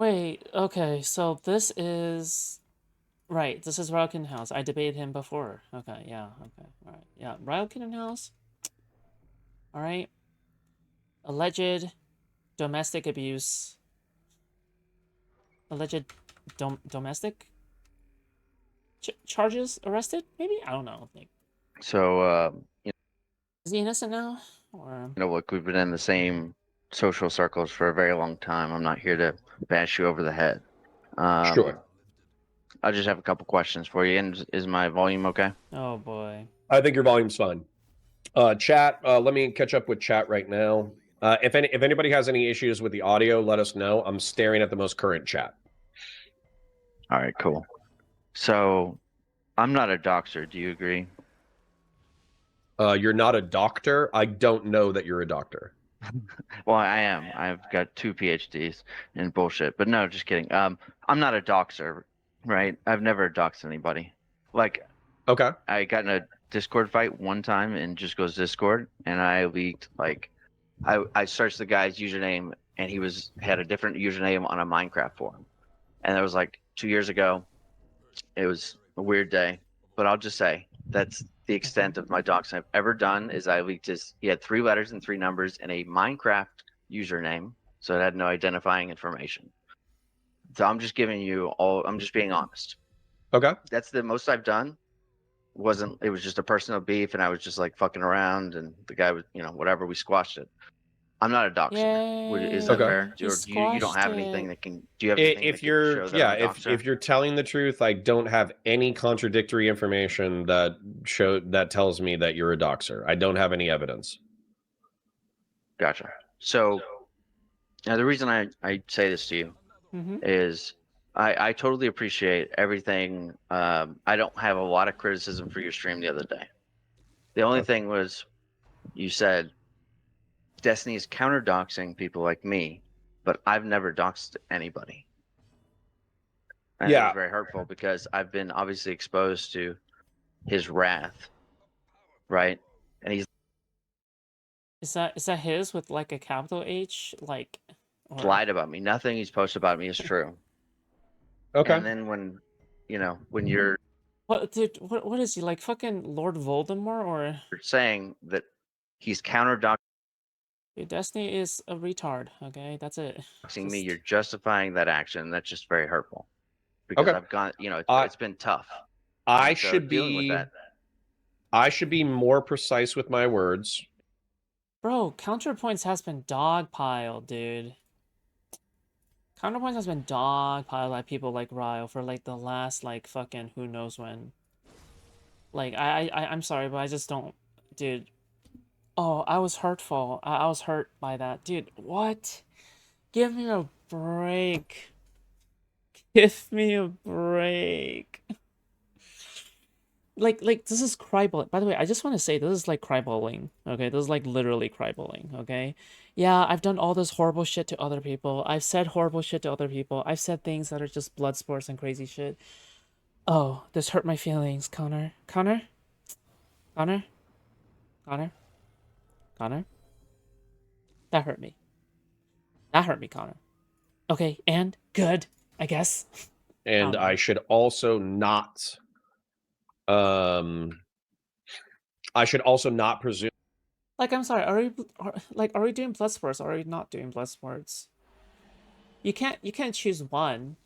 Wait, okay, so this is right. This is Ryle Kittenhouse. I debated him before. Okay, yeah, okay, all right, yeah. Ryle Kittenhouse. All right. Alleged domestic abuse. Alleged domestic charges. Arrested? Maybe I don't know. Like, So, is he innocent now? Or look, we've been in the same social circles for a very long time. I'm not here to bash you over the head. Um, Sure. I just have a couple questions for you. And is my volume okay? oh boy. I think your volume's fine. Chat, let me catch up with chat right now. If anybody has any issues with the audio, let us know. I'm staring at the most current chat. All right, cool. So, I'm not a doxer. Do you agree? You're not a doctor. I don't know that you're a doctor. Well, I am. I've got 2 PhDs in bullshit. But no, just kidding. I'm not a doxer, right? I've never doxed anybody. Like, Okay. I got in a Discord fight one time in Just Goes Discord, and I leaked I searched the guy's username, and he had a different username on a Minecraft forum, and that was like 2 years ago. It was a weird day, but I'll just say that's the extent of my docs I've ever done. Is I leaked he had 3 letters and 3 numbers in a Minecraft username, so it had no identifying information. So I'm just giving you all. I'm just being honest. Okay. That's the most I've done. It was just a personal beef, and I was just like fucking around, and the guy was, whatever, we squashed it. I'm not a doxer. Is that Yay! fair? He Or you don't squashed have anything it. do you have anything that If can you're show that I'm a doxer? if you're telling the truth, I don't have any contradictory information that tells me that you're a doxer. I don't have any evidence. Gotcha. So now the reason I say this to you Mm-hmm. is I totally appreciate everything. I don't have a lot of criticism for your stream the other day. The only thing was you said Destiny is counter doxing people like me, but I've never doxed anybody. And it was very hurtful because I've been obviously exposed to his wrath, right? And he's Is that his with like a capital H? Like, or lied about me. Nothing he's posted about me is true. Okay. And then when you're what, dude? What is he like? Fucking Lord Voldemort or? saying that he's counter doxing Dude, Destiny is a retard. Okay, that's it. me, you're justifying that action. That's just very hurtful. Because Okay. I've gone, it's been tough. I And so should dealing with be that. I should be more precise with my words. Bro, Counterpoints has been dogpiled, dude. Counterpoints has been dogpiled by people like Ryle for like the last like fucking who knows when. Like I'm sorry, but I just don't, dude. Oh, I was hurtful. I was hurt by that, dude. What? Give me a break. Give me a break. Like this is crybullying. By the way, I just want to say this is like crybullying. Okay, this is like literally crybullying. Okay, yeah, I've done all this horrible shit to other people. I've said horrible shit to other people. I've said things that are just blood sports and crazy shit. Oh, this hurt my feelings, Connor. Connor. Connor. Connor. Connor. That hurt me. That hurt me, Connor. Okay, and good, I guess. And I should also not presume. Like, I'm sorry. Are we doing blood sports? Or are we not doing blood sports? You can't choose one,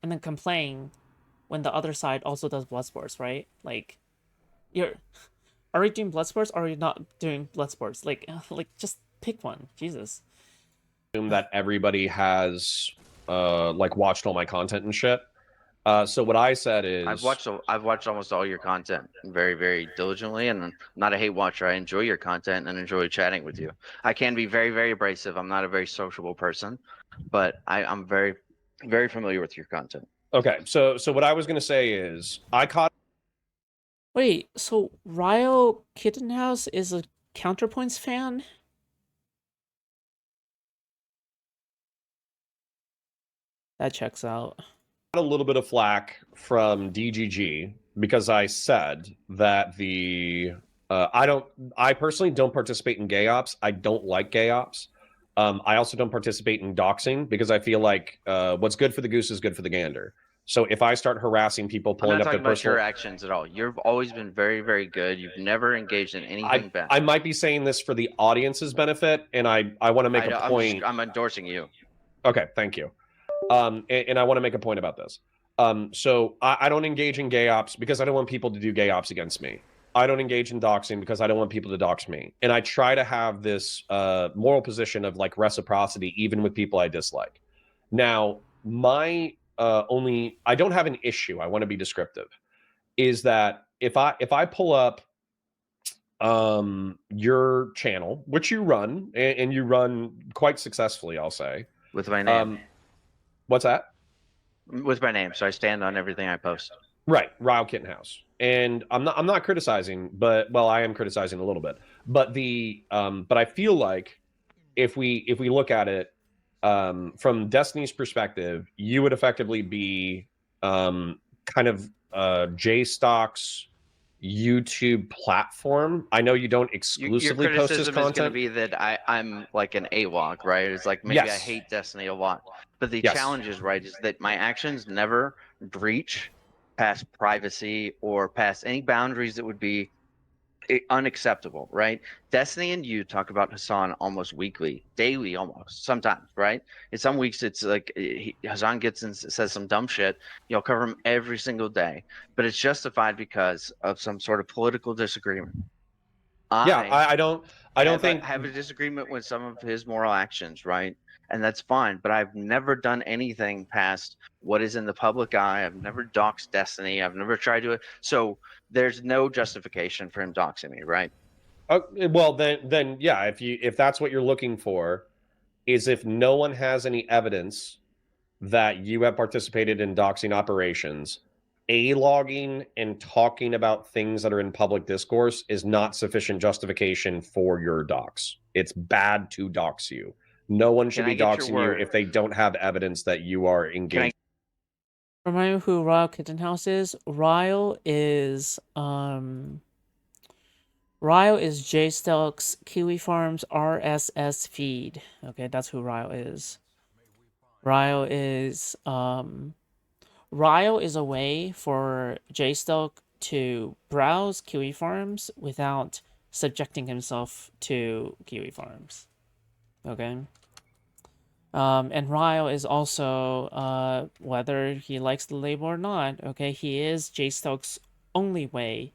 and then complain when the other side also does blood sports, right? Like, are we doing blood sports? Or are we not doing blood sports? Like just pick one. Jesus. That everybody has like watched all my content and shit. So what I said is I've watched almost all your content very, very diligently, and I'm not a hate watcher. I enjoy your content and enjoy chatting with you. I can be very, very abrasive. I'm not a very sociable person, but I'm very, very familiar with your content. Okay, so what I was gonna say is I caught. Wait, so Ryle Kittenhouse is a Counterpoints fan? That checks out. A little bit of flack from DGG because I said that I personally don't participate in gay ops. I don't like gay ops. I also don't participate in doxing because I feel like what's good for the goose is good for the gander. So if I start harassing people, I'm pulling not up their talking about your personal, actions at all. You've always been very, very good. You've never engaged in anything bad. I might be saying this for the audience's benefit, and I want to make a point. I'm endorsing you. Okay, thank you. And I want to make a point about this. So I don't engage in gay ops because I don't want people to do gay ops against me. I don't engage in doxing because I don't want people to dox me. And I try to have this moral position of like reciprocity, even with people I dislike. Now, my I don't have an issue. I want to be descriptive. Is that if I pull up your channel, which you run and you run quite successfully, I'll say. With my name. What's that? With my name, so I stand on everything I post. Right, Ryle Kittenhouse. And I'm not criticizing, but well, I am criticizing a little bit. But but I feel like if we look at it from Destiny's perspective, you would effectively be kind of JStock's YouTube platform. I know you don't exclusively your post his criticism is going to content. be that I'm like an AWOG, right? It's like maybe I hate Destiny a lot. But the challenge is, right, is that my actions never breach past privacy or past any boundaries that would be unacceptable, right? Destiny and you talk about Hassan almost weekly, daily, almost sometimes, right? In some weeks, it's like Hassan gets and says some dumb shit. You'll cover him every single day, but it's justified because of some sort of political disagreement. I don't think I have a disagreement with some of his moral actions, right? And that's fine, but I've never done anything past what is in the public eye. I've never doxed Destiny. I've never tried to. So there's no justification for him doxing me, right? Well, then yeah, if that's what you're looking for, is if no one has any evidence that you have participated in doxing operations, logging and talking about things that are in public discourse is not sufficient justification for your dox. It's bad to dox you. No one should be doxing you if they don't have evidence that you are engaged. Remind me who Ryle Kittenhouse is? Ryle is JStelk's Kiwi Farms RSS feed. Okay, that's who Ryle is. Ryle is a way for JStelk to browse Kiwi Farms without subjecting himself to Kiwi Farms. Okay. And Ryle is also, whether he likes the label or not, okay, he is JStelk's only way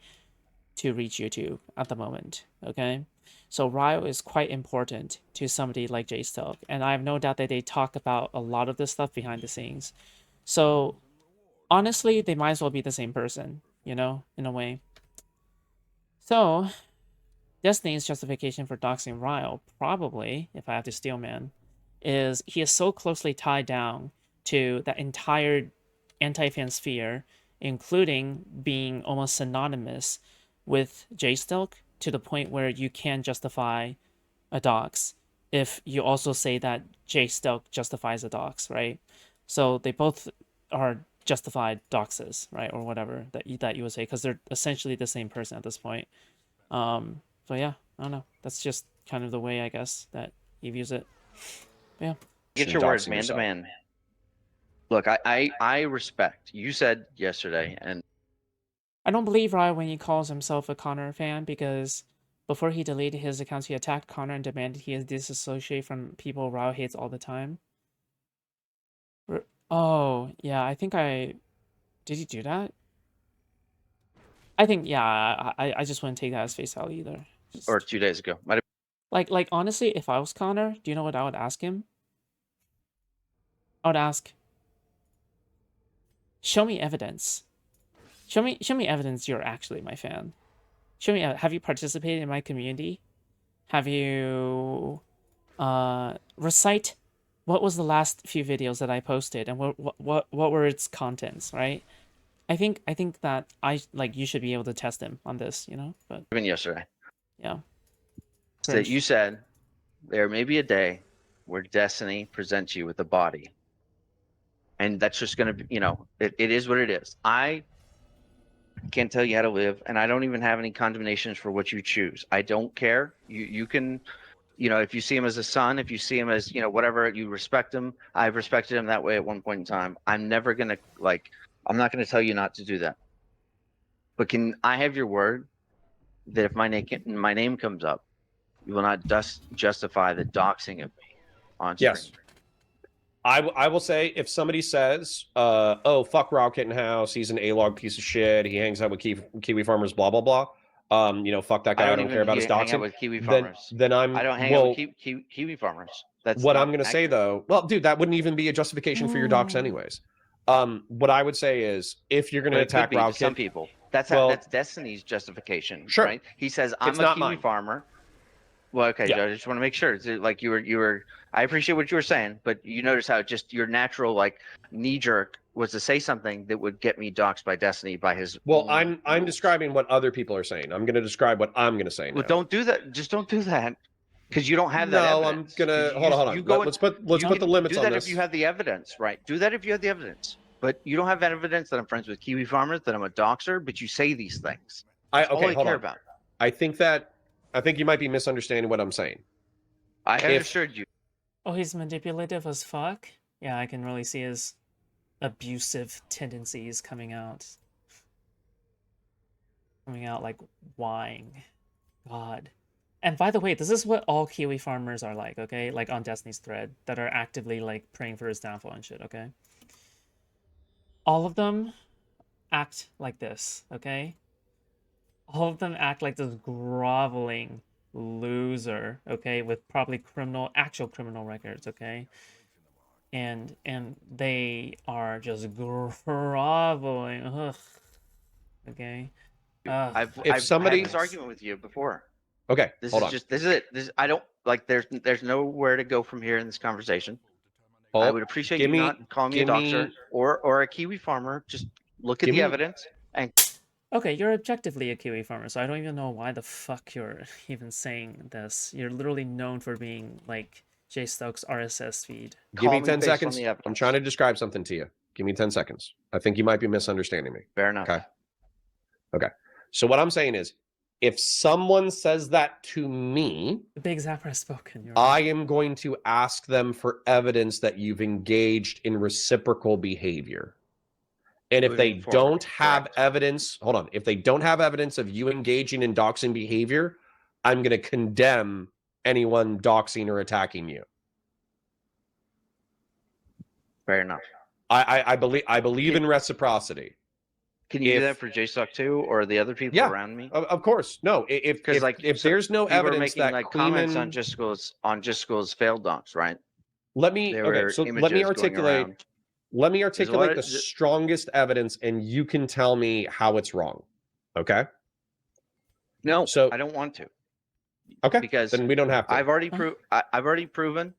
to reach YouTube at the moment, okay? So Ryle is quite important to somebody like JStelk, and I have no doubt that they talk about a lot of this stuff behind the scenes. So, honestly, they might as well be the same person, you know, in a way. So, Destiny's justification for doxing Ryle, probably, if I have to steal man, is he is so closely tied down to that entire anti-fan sphere, including being almost synonymous with JStelk, to the point where you can justify a dox if you also say that JStelk justifies a dox, right? So they both are justified doxes, right, or whatever that you would say, because they're essentially the same person at this point. So yeah, I don't know. That's just kind of the way, I guess, that he views it. Yeah. Get your words man to man. Look, I respect. You said yesterday, and I don't believe Ryle when he calls himself a Connor fan, because before he deleted his accounts, he attacked Connor and demanded he is disassociate from people Ryle hates all the time. Oh, yeah, I think did he do that? I think, yeah, I just wouldn't take that as face value either. Or 2 days ago. Like, honestly, if I was Connor, do you know what I would ask him? I would ask, show me evidence. Show me evidence you're actually my fan. Show me, have you participated in my community? Have you, recite what was the last few videos that I posted and what were its contents, right? I think that you should be able to test him on this, you know, but. Even yesterday. Yeah. So you said there may be a day where Destiny presents you with a body. And that's just going to be, you know, it is what it is. I can't tell you how to live, and I don't even have any condemnations for what you choose. I don't care. You can you know, if you see him as a son, if you see him as, you know, whatever, you respect him. I've respected him that way at one point in time. I'm never going to I'm not going to tell you not to do that. But can I have your word that if my name comes up, you will not justify the doxing of me on stream? Yes. I will say, if somebody says, oh, fuck Ryle Kittenhouse, he's an A-log piece of shit, he hangs out with Kiwi farmers, blah, blah, blah. You know, fuck that guy, I don't care about his hang out doxing. with Kiwi farmers. Then I don't hang out with Kiwi farmers. That's what not I'm going to say, accurate. though, well, dude, that wouldn't even be a justification for your dox anyways. What I would say is, if you're going to attack Ryle some people, that's Destiny's justification, sure. right? He says, I'm a Kiwi farmer. Well, okay, Yeah. I just want to make sure. It's like you were. I appreciate what you were saying, but you notice how just your natural like knee jerk was to say something that would get me doxxed by Destiny by his. Well, I'm describing what other people are saying. I'm going to describe what I'm going to say now. Well, don't do that. Just don't do that, because you don't have that. No, evidence. I'm gonna hold on. Let's put the limits on this. Do that if you have the evidence, right? Do that if you have the evidence. But you don't have that evidence that I'm friends with Kiwi farmers, that I'm a doxer, but you say these things. That's all I care about. I think you might be misunderstanding what I'm saying. I understood you. Oh, he's manipulative as fuck? Yeah, I can really see his abusive tendencies coming out. Coming out like whining. God. And by the way, this is what all Kiwi farmers are like, okay? Like on Destiny's thread, that are actively like praying for his downfall and shit, okay? All of them act like this, okay? All of them act like this groveling loser, okay, with probably actual criminal records, okay? And they are just groveling, ugh, okay? I've had this argument with you before. Okay, this is it. I don't like. There's nowhere to go from here in this conversation. I would appreciate you not calling me a doxer or a Kiwi farmer. Just look at the evidence and. Okay, you're objectively a Kiwi farmer, so I don't even know why the fuck you're even saying this. You're literally known for being like Jay Stokes' RSS feed. Give me 10 seconds. I'm trying to describe something to you. Give me 10 seconds. I think you might be misunderstanding me. Fair enough. Okay. So what I'm saying is, if someone says that to me, the big Zapper has spoken. I am going to ask them for evidence that you've engaged in reciprocal behavior. And if they don't have evidence, hold on. If they don't have evidence of you engaging in doxing behavior, I'm going to condemn anyone doxing or attacking you. Fair enough. I believe in reciprocity. Can you do that for JSOC too, or the other people around me? Of course. No. If there's no evidence that like comments on Just School's failed docs, right? Let me articulate. Let me articulate the strongest evidence, and you can tell me how it's wrong. Okay? No, so I don't want to. Okay. Because then we don't have to. I've already proven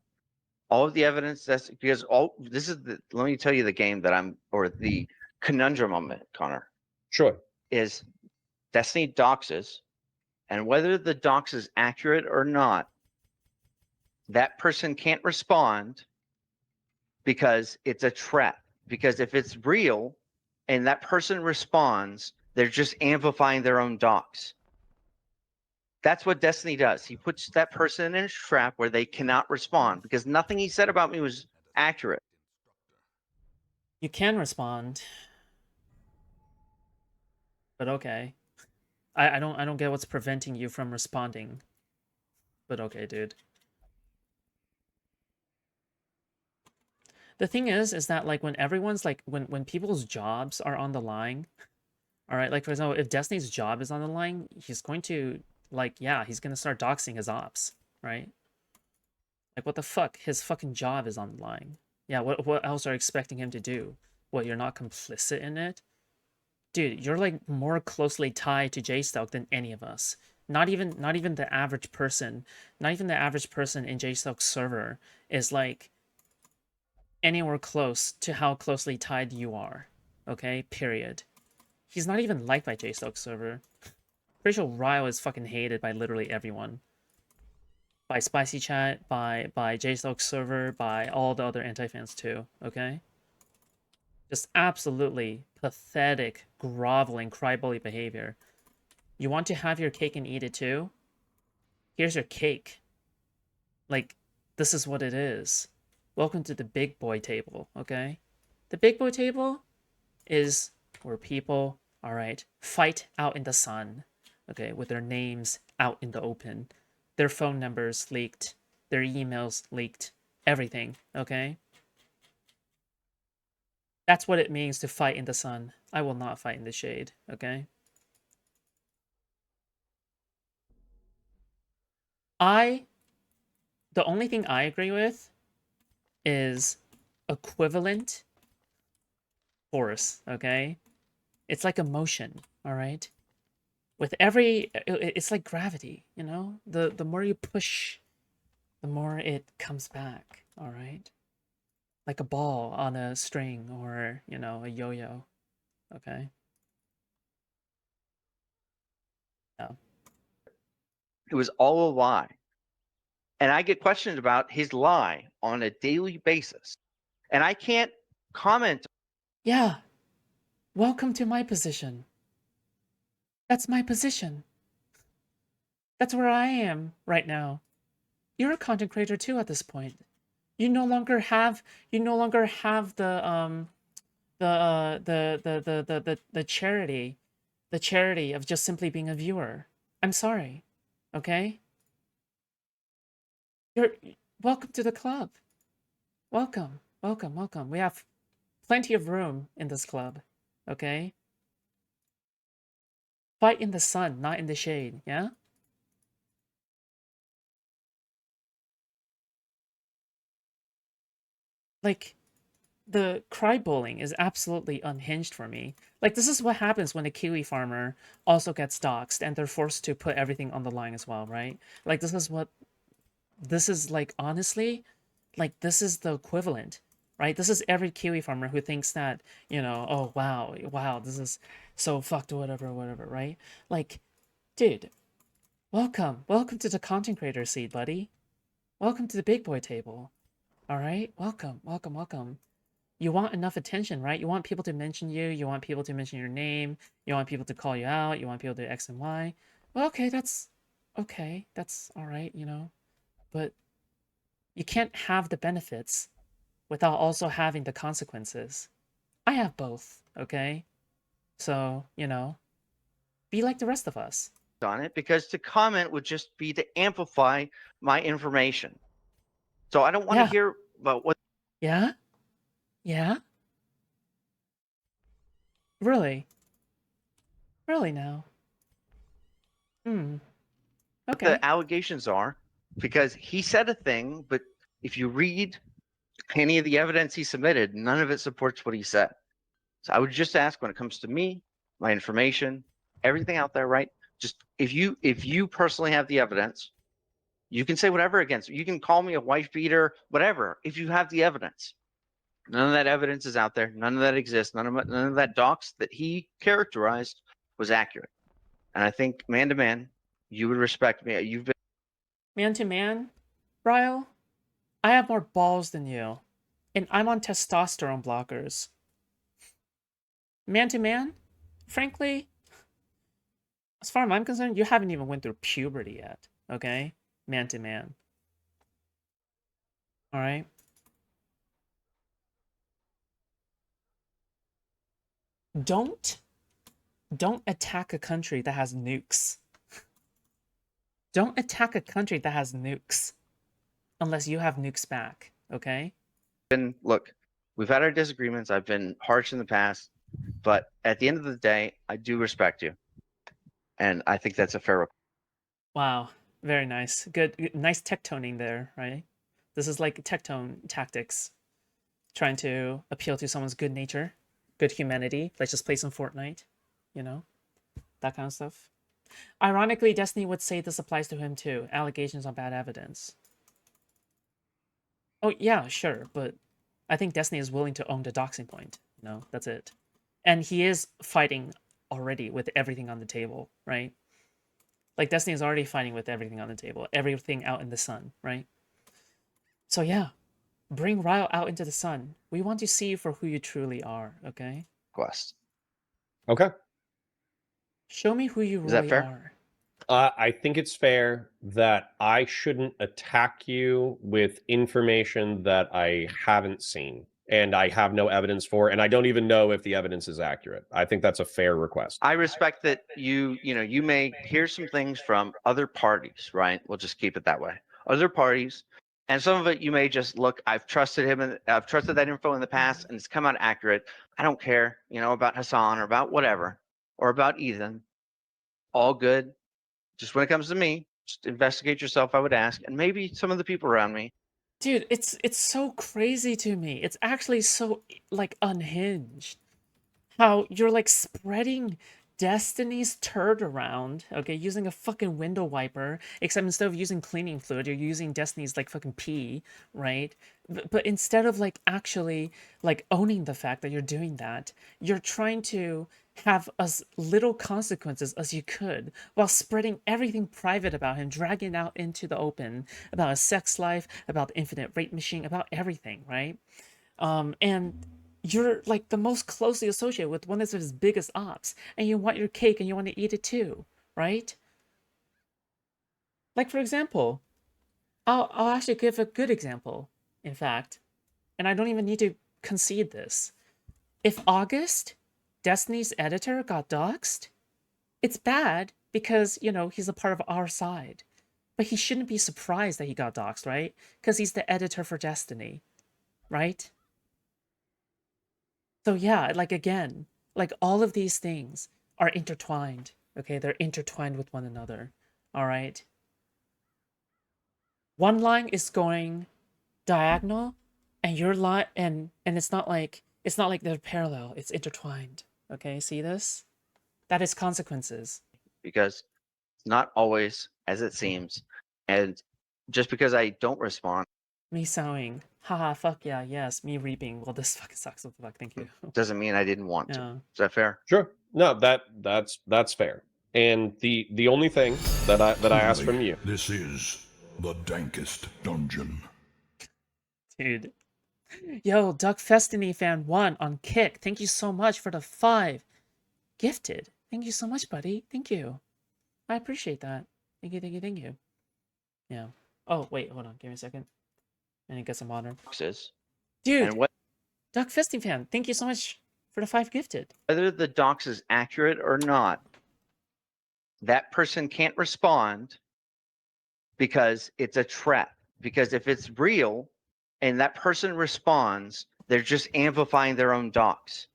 all of the evidence. That's because let me tell you the game that the conundrum I'm in, Connor. Sure. Is Destiny doxes, and whether the dox is accurate or not, that person can't respond because it's a trap. Because if it's real and that person responds, they're just amplifying their own dox. That's what Destiny does. He puts that person in a trap where they cannot respond because nothing he said about me was accurate. You can respond. But okay. I don't get what's preventing you from responding. But okay, dude. The thing is that like when everyone's like when people's jobs are on the line, all right, like for example, if Destiny's job is on the line, he's going to he's gonna start doxing his ops, right? Like what the fuck? His fucking job is on the line. Yeah, what else are you expecting him to do? What, you're not complicit in it? Dude, you're like more closely tied to J-Stoke than any of us. Not even the average person. Not even the average person in J-Stoke's server is like anywhere close to how closely tied you are. Okay? Period. He's not even liked by J-Stoke's server. Pretty sure Ryle is fucking hated by literally everyone. By Spicy Chat, by J-Stoke's server, by all the other anti-fans too, okay? Just absolutely pathetic, groveling, crybaby behavior. You want to have your cake and eat it too? Here's your cake. Like, this is what it is. Welcome to the big boy table, okay? The big boy table is where people, all right, fight out in the sun, okay, with their names out in the open, their phone numbers leaked, their emails leaked, everything, okay? That's what it means to fight in the sun. I will not fight in the shade, okay? The only thing I agree with is equivalent force, okay? It's like emotion, all right? With every, it's like gravity, you know? The more you push, the more it comes back, all right? Like a ball on a string or, you know, a yo-yo, okay? Yeah. It was all a lie. And I get questioned about his lie on a daily basis. And I can't comment. Yeah. Welcome to my position. That's my position. That's where I am right now. You're a content creator too at this point. You no longer have the charity of just simply being a viewer. I'm sorry. Okay? You're welcome to the club. Welcome. Welcome, welcome. We have plenty of room in this club. Okay? Fight in the sun, not in the shade, yeah? Like, the cry bowling is absolutely unhinged for me. Like, this is what happens when a Kiwi farmer also gets doxxed and they're forced to put everything on the line as well, right? Like, this is like, honestly, like, this is the equivalent, right? This is every Kiwi farmer who thinks that, you know, oh, wow, this is so fucked, whatever, right? Like, dude, welcome to the content creator seat, buddy. Welcome to the big boy table, all right? Welcome. You want enough attention, right? You want people to mention you. You want people to mention your name. You want people to call you out. You want people to X and Y. Well, okay. That's all right, you know. But you can't have the benefits without also having the consequences. I have both, okay? So, you know, be like the rest of us. On it because to comment would just be to amplify my information. So I don't want to Yeah. hear about what. Yeah? Yeah? Really? Really now? Hmm. Okay. the allegations are, because he said a thing, but if you read any of the evidence he submitted, none of it supports what he said. So I would just ask, when it comes to me, my information, everything out there, right? Just if you personally have the evidence, you can say whatever against me. You can call me a wife beater, whatever. If you have the evidence, none of that evidence is out there. None of that exists. None of that docs that he characterized was accurate. And I think man to man, you would respect me. You've been Man to man, Ryle, I have more balls than you. And I'm on testosterone blockers. Man to man, frankly, as far as I'm concerned, you haven't even went through puberty yet, okay? Man to man. All right? Don't don't attack a country that has nukes. Don't attack a country that has nukes unless you have nukes back, okay? look, we've had our disagreements. I've been harsh in the past, but at the end of the day, I do respect you, and I think that's a fair. Wow, very nice. Good, nice tech toning there, right? This is like tech tone tactics, trying to appeal to someone's good nature, good humanity. Let's just play some Fortnite, you know, that kind of stuff. Ironically, Destiny would say this applies to him too. Allegations on bad evidence. Oh yeah, sure, but I think Destiny is willing to own the doxing point. You know, that's it. And he is fighting already with everything on the table, right? Like Destiny is already fighting with everything on the table, everything out in the sun, right? So yeah, bring Ryle out into the sun. We want to see you for who you truly are, okay? Request. Okay. Show me who you Is that really fair? are. I think it's fair that I shouldn't attack you with information that I haven't seen and I have no evidence for, and I don't even know if the evidence is accurate. I think that's a fair request. I respect that you may hear some things from other parties, right? We'll just keep it that way. Other parties, and some of it you may just look. I've trusted him, and I've trusted that info in the past, and it's come out accurate. I don't care, about Hassan or about whatever, or about Ethan. All good. Just when it comes to me, just investigate yourself. I would ask, and maybe some of the people around me. Dude, it's so crazy to me. It's actually so like unhinged. How you're like spreading Destiny's turd around, okay, using a fucking window wiper, except instead of using cleaning fluid, you're using Destiny's like fucking pee, right? But instead of like actually like owning the fact that you're doing that, you're trying to have as little consequences as you could while spreading everything private about him, dragging it out into the open about his sex life, about the infinite rape machine, about everything, right? And you're like the most closely associated with one of his biggest ops, and you want your cake and you want to eat it too, right? Like for example, I'll actually give a good example, in fact, and I don't even need to concede this. If August, Destiny's editor, got doxxed, it's bad because, he's a part of our side. But he shouldn't be surprised that he got doxxed, right? Because he's the editor for Destiny, right? So yeah, like again, like all of these things are intertwined. Okay, they're intertwined with one another. All right. One line is going diagonal, and your line, and it's not like they're parallel. It's intertwined. Okay, see this? That is consequences. Because it's not always as it seems. And just because I don't respond Me sowing. Haha, fuck yeah, yes. Me reaping. Well, this fucking sucks. What the fuck? Thank you. doesn't mean I didn't want to. Yeah. Is that fair? Sure. No, that's fair. And the only thing that I ask from you. This is the dankest dungeon. Dude. Yo, Duck Festiny fan 1 on Kick. Thank you so much for the 5 gifted. Thank you so much, buddy. Thank you. I appreciate that. Thank you, thank you, thank you. Yeah. Oh, wait, hold on. Give me a second. I need to get some water. Doxes. Dude, And Duck Fisting fan, thank you so much for the 5 gifted. whether the dox is accurate or not, that person can't respond because it's a trap. Because if it's real and that person responds, they're just amplifying their own dox.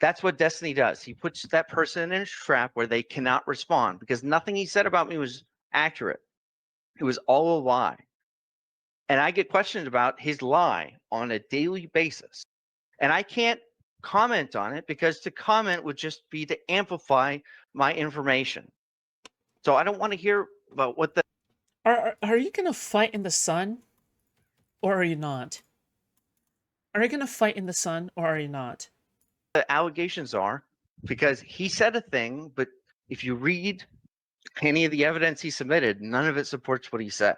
That's what Destiny does. He puts that person in a trap where they cannot respond because nothing he said about me was accurate. It was all a lie. And I get questioned about his lie on a daily basis. And I can't comment on it because to comment would just be to amplify my information. So I don't want to hear about what the Are you gonna fight in the sun? Or are you not? Are you gonna fight in the sun or are you not? allegations are, because he said a thing, but if you read any of the evidence he submitted, none of it supports what he said.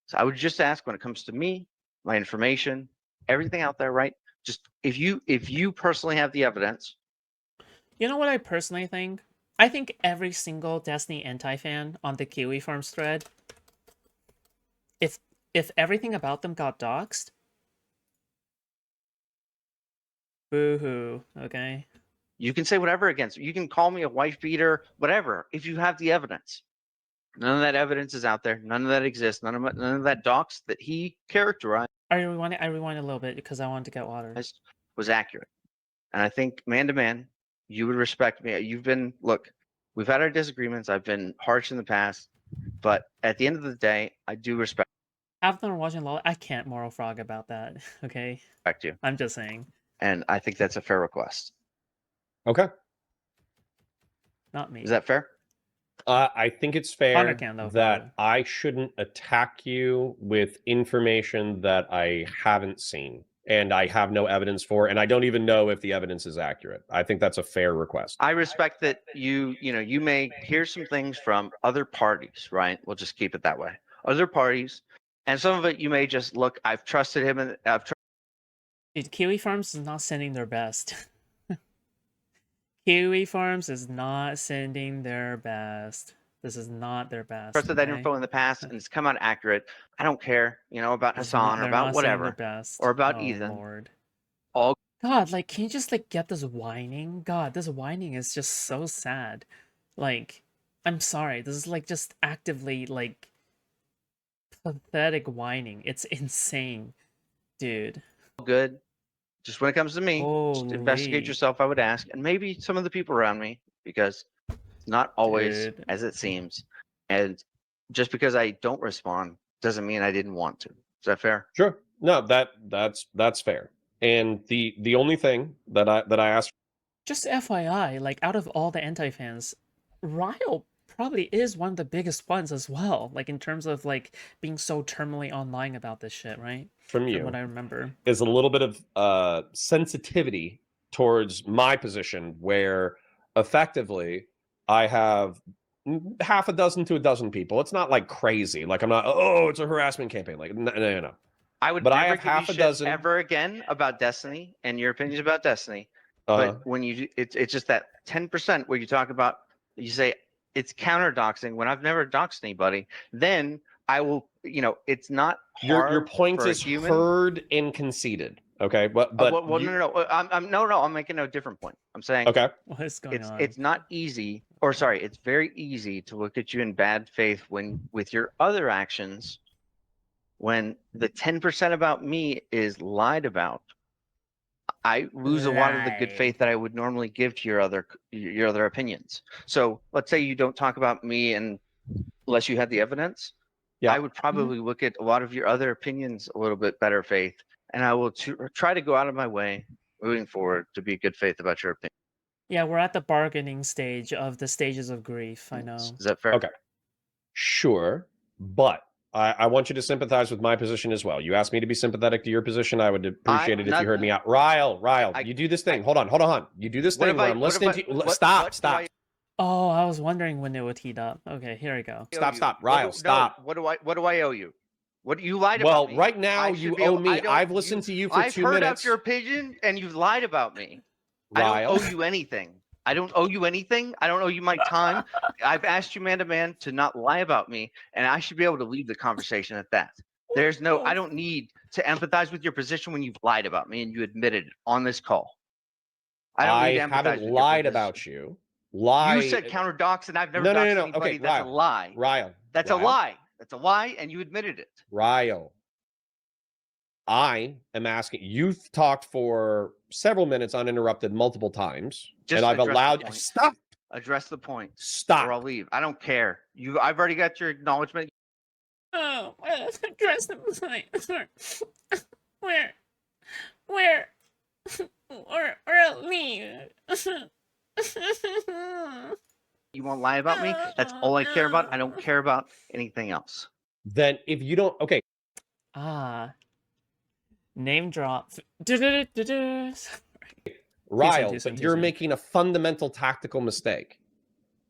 So I would just ask when it comes to me, my information, everything out there, right? Just if you personally have the evidence. You know what I personally think? I think every single Destiny anti-fan on the Kiwi Farms thread, if everything about them got doxxed, boo-hoo, okay? You can say whatever against you can call me a wife beater, whatever, if you have the evidence. None of that evidence is out there. None of that exists. None of that docs that he characterized I rewind a little bit because I wanted to get water. was accurate. And I think man to man, you would respect me. We've had our disagreements. I've been harsh in the past, but at the end of the day, I do respect After watching LOL, I can't moral frog about that, okay? you. I'm just saying. And I think that's a fair request. Okay. Not me. Is that fair? I think it's fair can, though, that I shouldn't attack you with information that I haven't seen and I have no evidence for, and I don't even know if the evidence is accurate. I think that's a fair request. I respect that you may hear some things from other parties, right? We'll just keep it that way. Other parties, and some of it you may just look. I've trusted him, and Dude, Kiwi Farms is not sending their best. Kiwi Farms is not sending their best. This is not their best. trusted that okay? info in the past and it's come out accurate. I don't care, about It's Hassan not, or they're about not saying their whatever best. or about oh, Ethan. Lord. All God, like, can you just, like, get this whining? God, this whining is just so sad. Like, I'm sorry. This is, like, just actively, like, pathetic whining. It's insane, dude. good. Just when it comes to me, just investigate Holy. yourself, I would ask, and maybe some of the people around me, because it's not always Dude. as it seems. And just because I don't respond doesn't mean I didn't want to. Is that fair? Sure. No, that's fair. And the only thing that I asked, Just FYI, like, out of all the anti-fans, Ryle probably is one of the biggest ones as well. Like, in terms of, like, being so terminally online about this shit, right? from From you what I remember. is a little bit of sensitivity towards my position, where effectively I have half a dozen to a dozen people. It's not like crazy. Like, I'm not, oh, it's a harassment campaign. Like, no. I would But I never have give half you a shit dozen. ever again about Destiny and your opinions about Destiny. But when you, it's just that 10% where you talk about, you say it's counter doxing when I've never doxed anybody. Then I will, it's not hard your point for a is human. heard and conceded. Okay, but well, you- no. I'm making a different point. I'm saying okay. What is going on? it's not easy, or sorry, it's very easy to look at you in bad faith when with your other actions, when the 10% about me is lied about. I lose a lot of the good faith that I would normally give to your other opinions. So let's say you don't talk about me unless you had the evidence. Yeah. I would probably look at a lot of your other opinions a little bit better faith, and I will try to go out of my way moving forward to be good faith about your opinion. Yeah, we're at the bargaining stage of the stages of grief. I know. Is that fair? Okay. Sure, but I want you to sympathize with my position as well. You asked me to be sympathetic to your position. I would appreciate it if you heard me out. Ryle, you do this thing. Hold on. You do this thing where I'm listening to you. Stop. Oh, I was wondering when it would heat up. Okay, here we go. Stop. Ryle, stop. What do I owe you? What you lied Well, about me? right now you owe me. I've listened to you for 2 minutes. I've heard out your opinion, and you've lied about me. Ryle. I don't owe you anything. I don't owe you anything. I don't owe you my time. I've asked you man to man to not lie about me, and I should be able to leave the conversation at that. I don't need to empathize with your position when you've lied about me and you admitted it on this call. I haven't lied about you. You said counter docs, and I've never doxed anybody. Okay, that's a lie. Ryle. That's a lie. That's a lie, and you admitted it. Ryle. I am asking. You've talked for several minutes uninterrupted multiple times, and I've allowed. Stop. Address the point. Stop. Or I'll leave. I don't care. I've already got your acknowledgement. Oh, address the point. Where? Or I'll leave. You won't lie about me. That's all I care about. I don't care about anything else. Then if you don't, okay. Name drop. Ryle, but you're making a fundamental tactical mistake.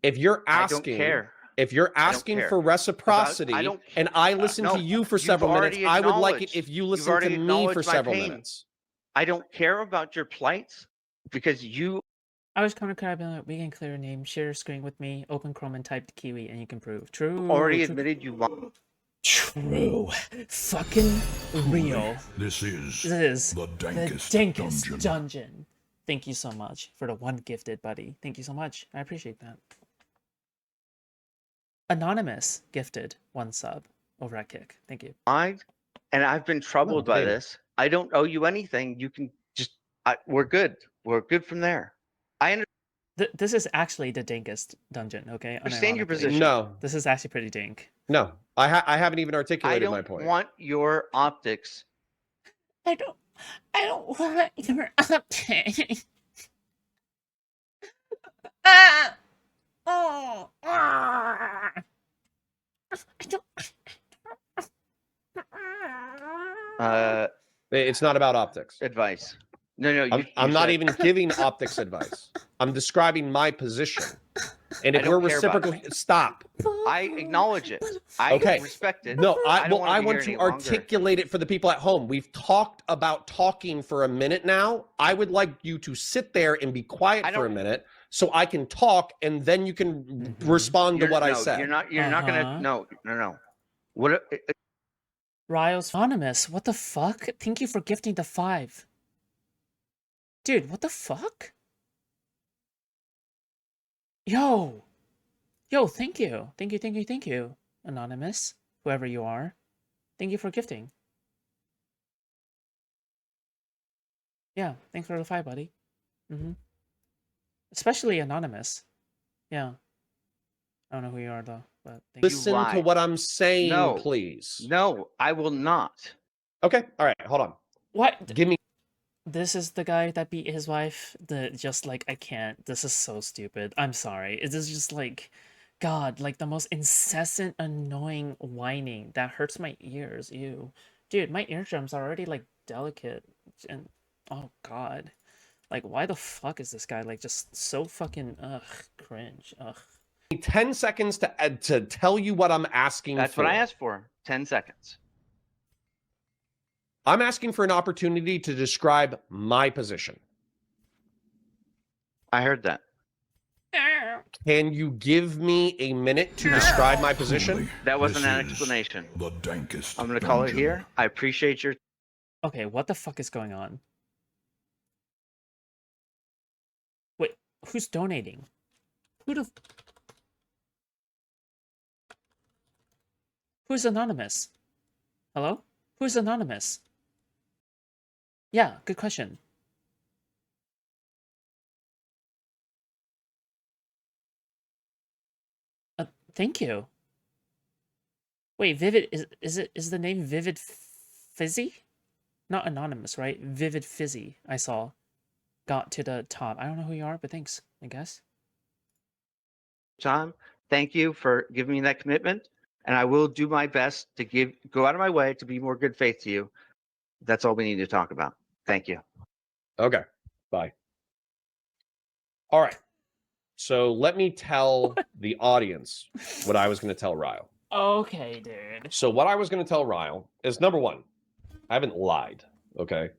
If you're asking, I don't care. If you're asking for reciprocity, and I listen to you for several minutes, I would like it if you listen to me for several minutes. I don't care about your plight because I was kind of we can clear your name, share screen with me, open Chrome and type Kiwi, and you can prove. True. Already admitted you want. True. Fucking real. This is the dankest dungeon. Thank you so much for the one gifted, buddy. Thank you so much. I appreciate that. Anonymous gifted 1 sub over at Kick. Thank you. And I've been troubled by this. I don't owe you anything. You can just, we're good. We're good from there. I understand. This is actually the dankest dungeon, okay? Understand your position. No. This is actually pretty dank. No. I haven't even articulated my point. I don't want your optics. I don't want your optics. It's not about optics. Advice. No. I'm not even giving optics advice. I'm describing my position. And if we're reciprocal, stop. I acknowledge it. I respect it. No, I want to articulate it for the people at home. We've talked about talking for a minute now. I would like you to sit there and be quiet for a minute so I can talk and then you can respond to what I said. You're not gonna. No. What? Ryle's anonymous. What the fuck? Thank you for gifting the 5. Dude, what the fuck? Yo, thank you. Thank you. Anonymous, whoever you are. Thank you for gifting. Yeah, thanks for the 5, buddy. Especially anonymous. Yeah. I don't know who you are though, but thank you. Listen to what I'm saying, please. No, I will not. Okay, all right, hold on. What? Give me. This is the guy that beat his wife. Just like, I can't. This is so stupid. I'm sorry. It is just like, God, like the most incessant, annoying whining that hurts my ears. Ew. Dude, my eardrums are already like delicate. And oh God. Like, why the fuck is this guy like just so fucking, cringe. 10 seconds to tell you what I'm asking for. That's what I asked for. 10 seconds. I'm asking for an opportunity to describe my position. I heard that. Can you give me a minute to describe my position? That wasn't This an is explanation. The dankest I'm going to call it dungeon. here. I appreciate your... Okay, what the fuck is going on? Wait, who's donating? Who's anonymous? Hello? Who's anonymous? Yeah, good question. Thank you. Wait, Vivid, is the name Vivid Fizzy? Not anonymous, right? Vivid Fizzy, I saw. Got to the top. I don't know who you are, but thanks, I guess. Time. Thank you for giving me that commitment. And I will do my best to go out of my way to be more good faith to you. That's all we need to talk about. Thank you. Okay, bye. All right. So let me tell the audience what I was going to tell Ryle. Okay, dude. So what I was going to tell Ryle is, number one, I haven't lied, okay?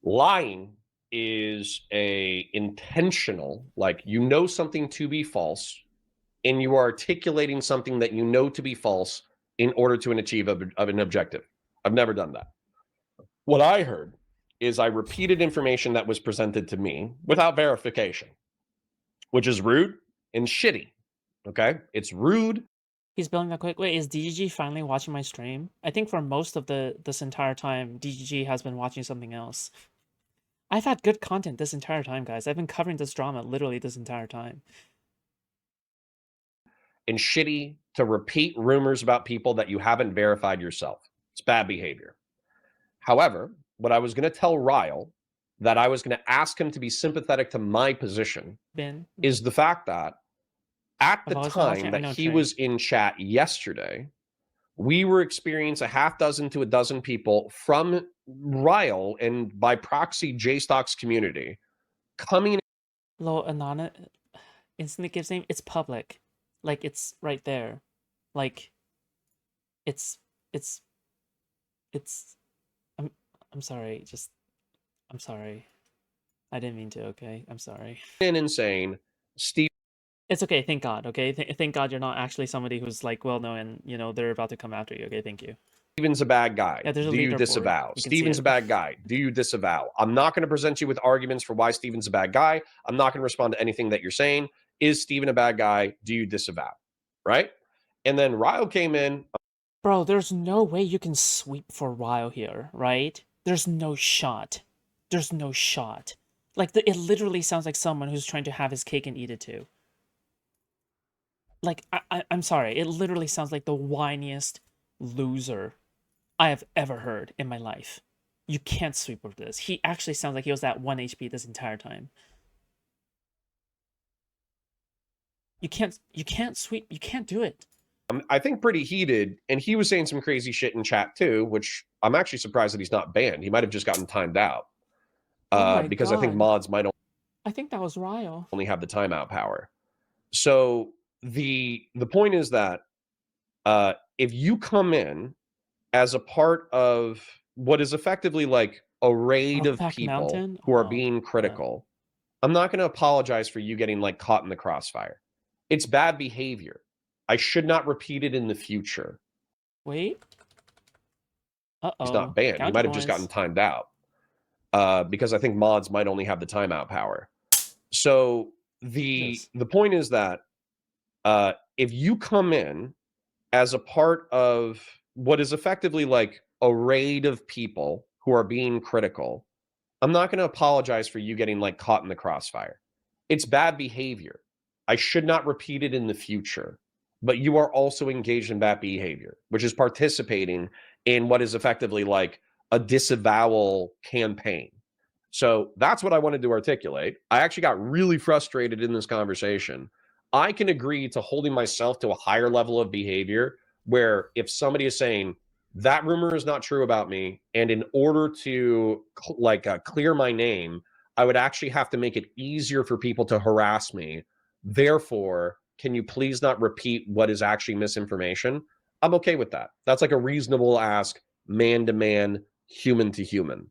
Lying is a intentional, like you know something to be false, and you are articulating something that you know to be false in order to achieve an objective. I've never done that. What I heard is I repeated information that was presented to me without verification, which is rude and shitty, okay? It's rude. He's building that quick. Wait, is DGG finally watching my stream? I think for most of this entire time, DGG has been watching something else. I've had good content this entire time, guys. I've been covering this drama literally this entire time. And shitty to repeat rumors about people that you haven't verified yourself. It's bad behavior. However, what I was going to tell Ryle, that I was going to ask him to be sympathetic to my position, is the fact that at the time that he was in chat yesterday, we were experiencing a half dozen to a dozen people from Ryle and by proxy JStock's community coming. Low anonymous instantly gives name. It's public, like it's right there, like it's. I'm sorry. Just I'm sorry. I didn't mean to. Okay, I'm sorry. Insane, Steve. It's okay. Thank God. Okay, thank God you're not actually somebody who's like well known and you know they're about to come after you. Okay, thank you. Steven's a bad guy. Yeah, Do you disavow? Steven's a bad guy. Do you disavow? I'm not going to present you with arguments for why Steven's a bad guy. I'm not going to respond to anything that you're saying. Is Steven a bad guy? Do you disavow? Right? And then Ryle came in. Bro, there's no way you can sweep for Ryle here, right? There's no shot. There's no shot. Like, it literally sounds like someone who's trying to have his cake and eat it too. Like, I'm sorry. It literally sounds like the whiniest loser I have ever heard in my life. You can't sweep over this. He actually sounds like he was at 1 HP this entire time. You can't sweep. You can't do it. I think pretty heated, and he was saying some crazy shit in chat too, which I'm actually surprised that he's not banned. He might have just gotten timed out because God. I think mods might. I think that was Ryle. Only have the timeout power. So the point is that if you come in as a part of what is effectively like a raid of people who are being critical, I'm not going to apologize for you getting like caught in the crossfire. It's bad behavior. I should not repeat it in the future. Wait. He's Uh-oh. not banned. He might have just gotten Counterpoints. timed out. Because I think mods might only have the timeout power. So the point is that if you come in as a part of what is effectively like a raid of people who are being critical, I'm not going to apologize for you getting like caught in the crossfire. It's bad behavior. I should not repeat it in the future. But you are also engaged in bad behavior, which is participating in what is effectively like a disavowal campaign. So that's what I wanted to articulate. I actually got really frustrated in this conversation. I can agree to holding myself to a higher level of behavior where if somebody is saying that rumor is not true about me, and in order to clear my name, I would actually have to make it easier for people to harass me. Therefore, can you please not repeat what is actually misinformation? I'm okay with that. That's like a reasonable ask, man to man, human to human.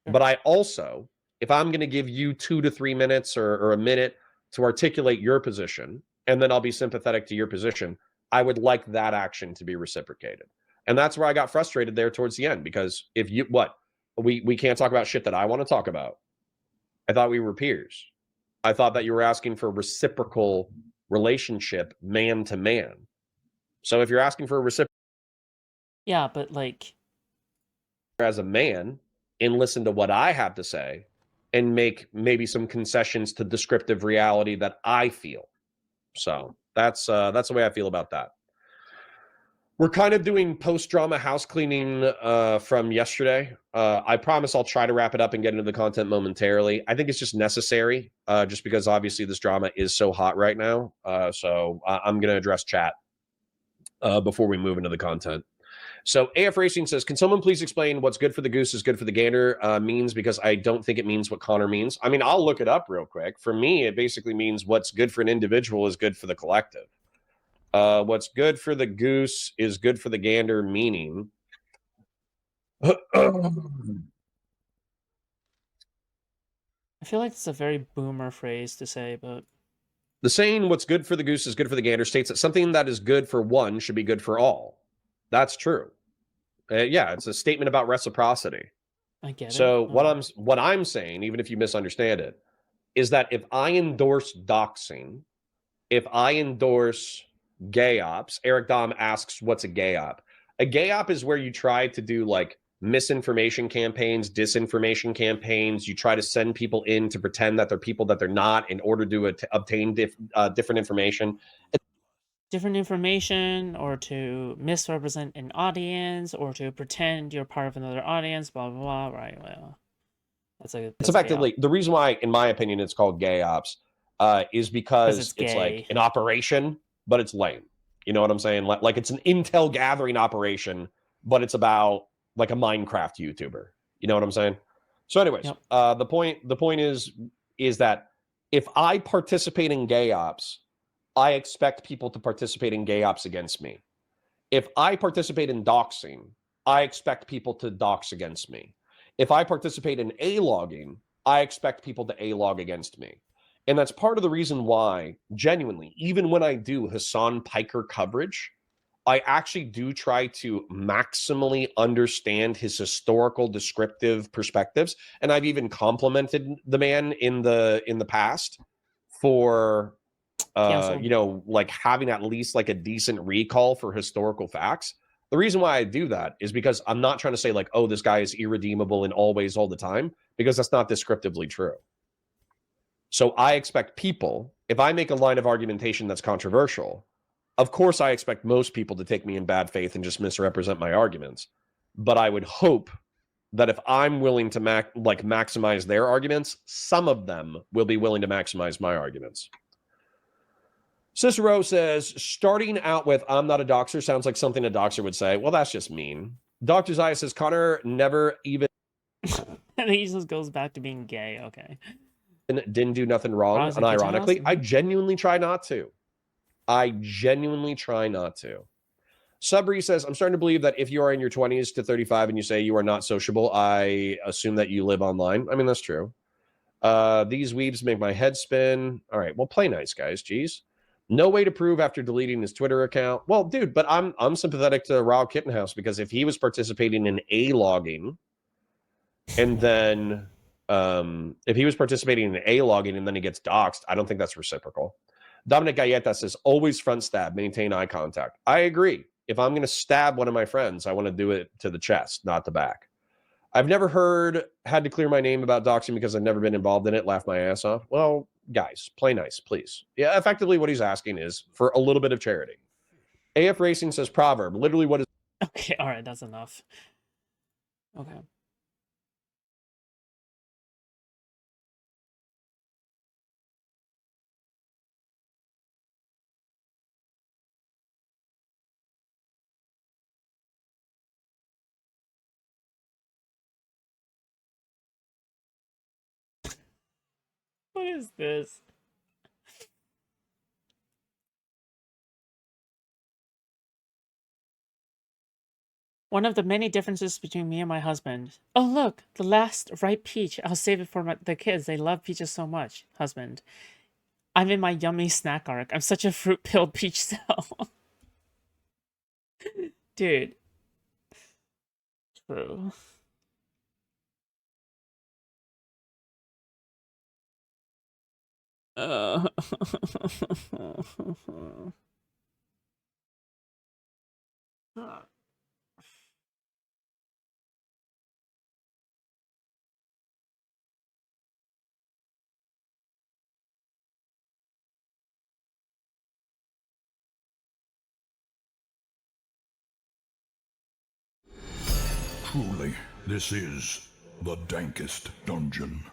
But I also, if I'm going to give you 2 to 3 minutes or a minute to articulate your position, and then I'll be sympathetic to your position, I would like that action to be reciprocated. And that's where I got frustrated there towards the end, because if you, we can't talk about shit that I want to talk about. I thought we were peers. I thought that you were asking for reciprocal relationship, man to man. So if you're asking for a reciprocal, Yeah, but like, as a man, and listen to what I have to say and make maybe some concessions to descriptive reality that I feel. So that's the way I feel about that. We're kind of doing post-drama house cleaning from yesterday. I promise I'll try to wrap it up and get into the content momentarily. I think it's just necessary, just because obviously this drama is so hot right now. So I'm going to address chat before we move into the content. So AF Racing says, can someone please explain what's good for the goose is good for the gander means? Because I don't think it means what Connor means. I mean, I'll look it up real quick. For me, it basically means what's good for an individual is good for the collective. What's good for the goose is good for the gander, meaning I feel like it's a very boomer phrase to say, but the saying what's good for the goose is good for the gander states that something that is good for one should be good for all. That's true. Yeah, it's a statement about reciprocity. I get it. So what I'm saying, even if you misunderstand it, is that if I endorse doxing, if I endorse gay ops, Eric Dom asks, what's a gay op? A gay op is where you try to do like misinformation campaigns, disinformation campaigns. You try to send people in to pretend that they're people that they're not in order to obtain different information. Different information, or to misrepresent an audience, or to pretend you're part of another audience, blah, blah, blah. Right, well, it's effectively the reason why, in my opinion, it's called gay ops is because it's like an operation, but it's lame. You know what I'm saying? Like it's an intel gathering operation, but it's about like a Minecraft YouTuber. You know what I'm saying? So anyways, Yep. the point is that if I participate in gay ops, I expect people to participate in gay ops against me. If I participate in doxing, I expect people to dox against me. If I participate in A-logging, I expect people to A-log against me. And that's part of the reason why, genuinely, even when I do Hassan Piker coverage, I actually do try to maximally understand his historical descriptive perspectives. And I've even complimented the man in the past for like having at least like a decent recall for historical facts. The reason why I do that is because I'm not trying to say like, oh, this guy is irredeemable in all ways all the time, because that's not descriptively true. So I expect people, if I make a line of argumentation that's controversial, of course I expect most people to take me in bad faith and just misrepresent my arguments. But I would hope that if I'm willing to maximize their arguments, some of them will be willing to maximize my arguments. Cicero says, starting out with, I'm not a doxer, sounds like something a doxer would say. Well, that's just mean. Dr. Zaya says, Connor never even... And he just goes back to being gay, okay. Didn't do nothing wrong, unironically. I genuinely try not to. Subri says, I'm starting to believe that if you are in your 20s to 35 and you say you are not sociable, I assume that you live online. I mean, that's true. These weebs make my head spin. All right, well, play nice, guys. Jeez. No way to prove after deleting his Twitter account. Well, dude, but I'm sympathetic to Ryle Kittenhouse because if he was participating in A-logging and then if he was participating in A-logging and then he gets doxxed, I don't think that's reciprocal. Dominic Galleta says, always front stab, maintain eye contact. I agree. If I'm going to stab one of my friends, I want to do it to the chest, not the back. I've never had to clear my name about doxing because I've never been involved in it. Laugh my ass off. Well, guys, play nice, please. Yeah, effectively what he's asking is for a little bit of charity. AF Racing says proverb. Literally what is... Okay, all right, that's enough. Okay. What is this? One of the many differences between me and my husband. Oh, look, the last ripe peach. I'll save it for the kids. They love peaches so much. Husband. I'm in my yummy snack arc. I'm such a fruit-pilled peach cell. Dude. True. Uh... Truly, this is the dankest dungeon.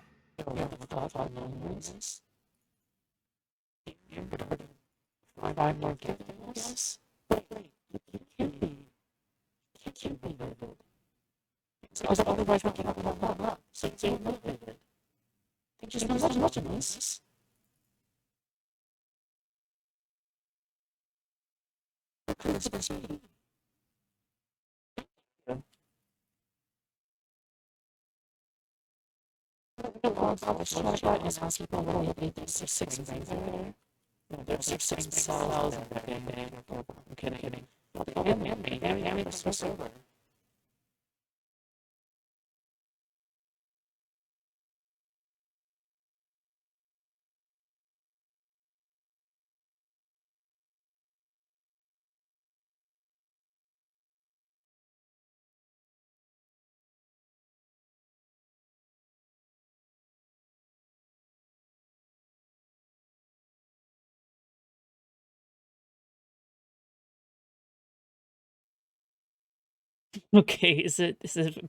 Okay, is it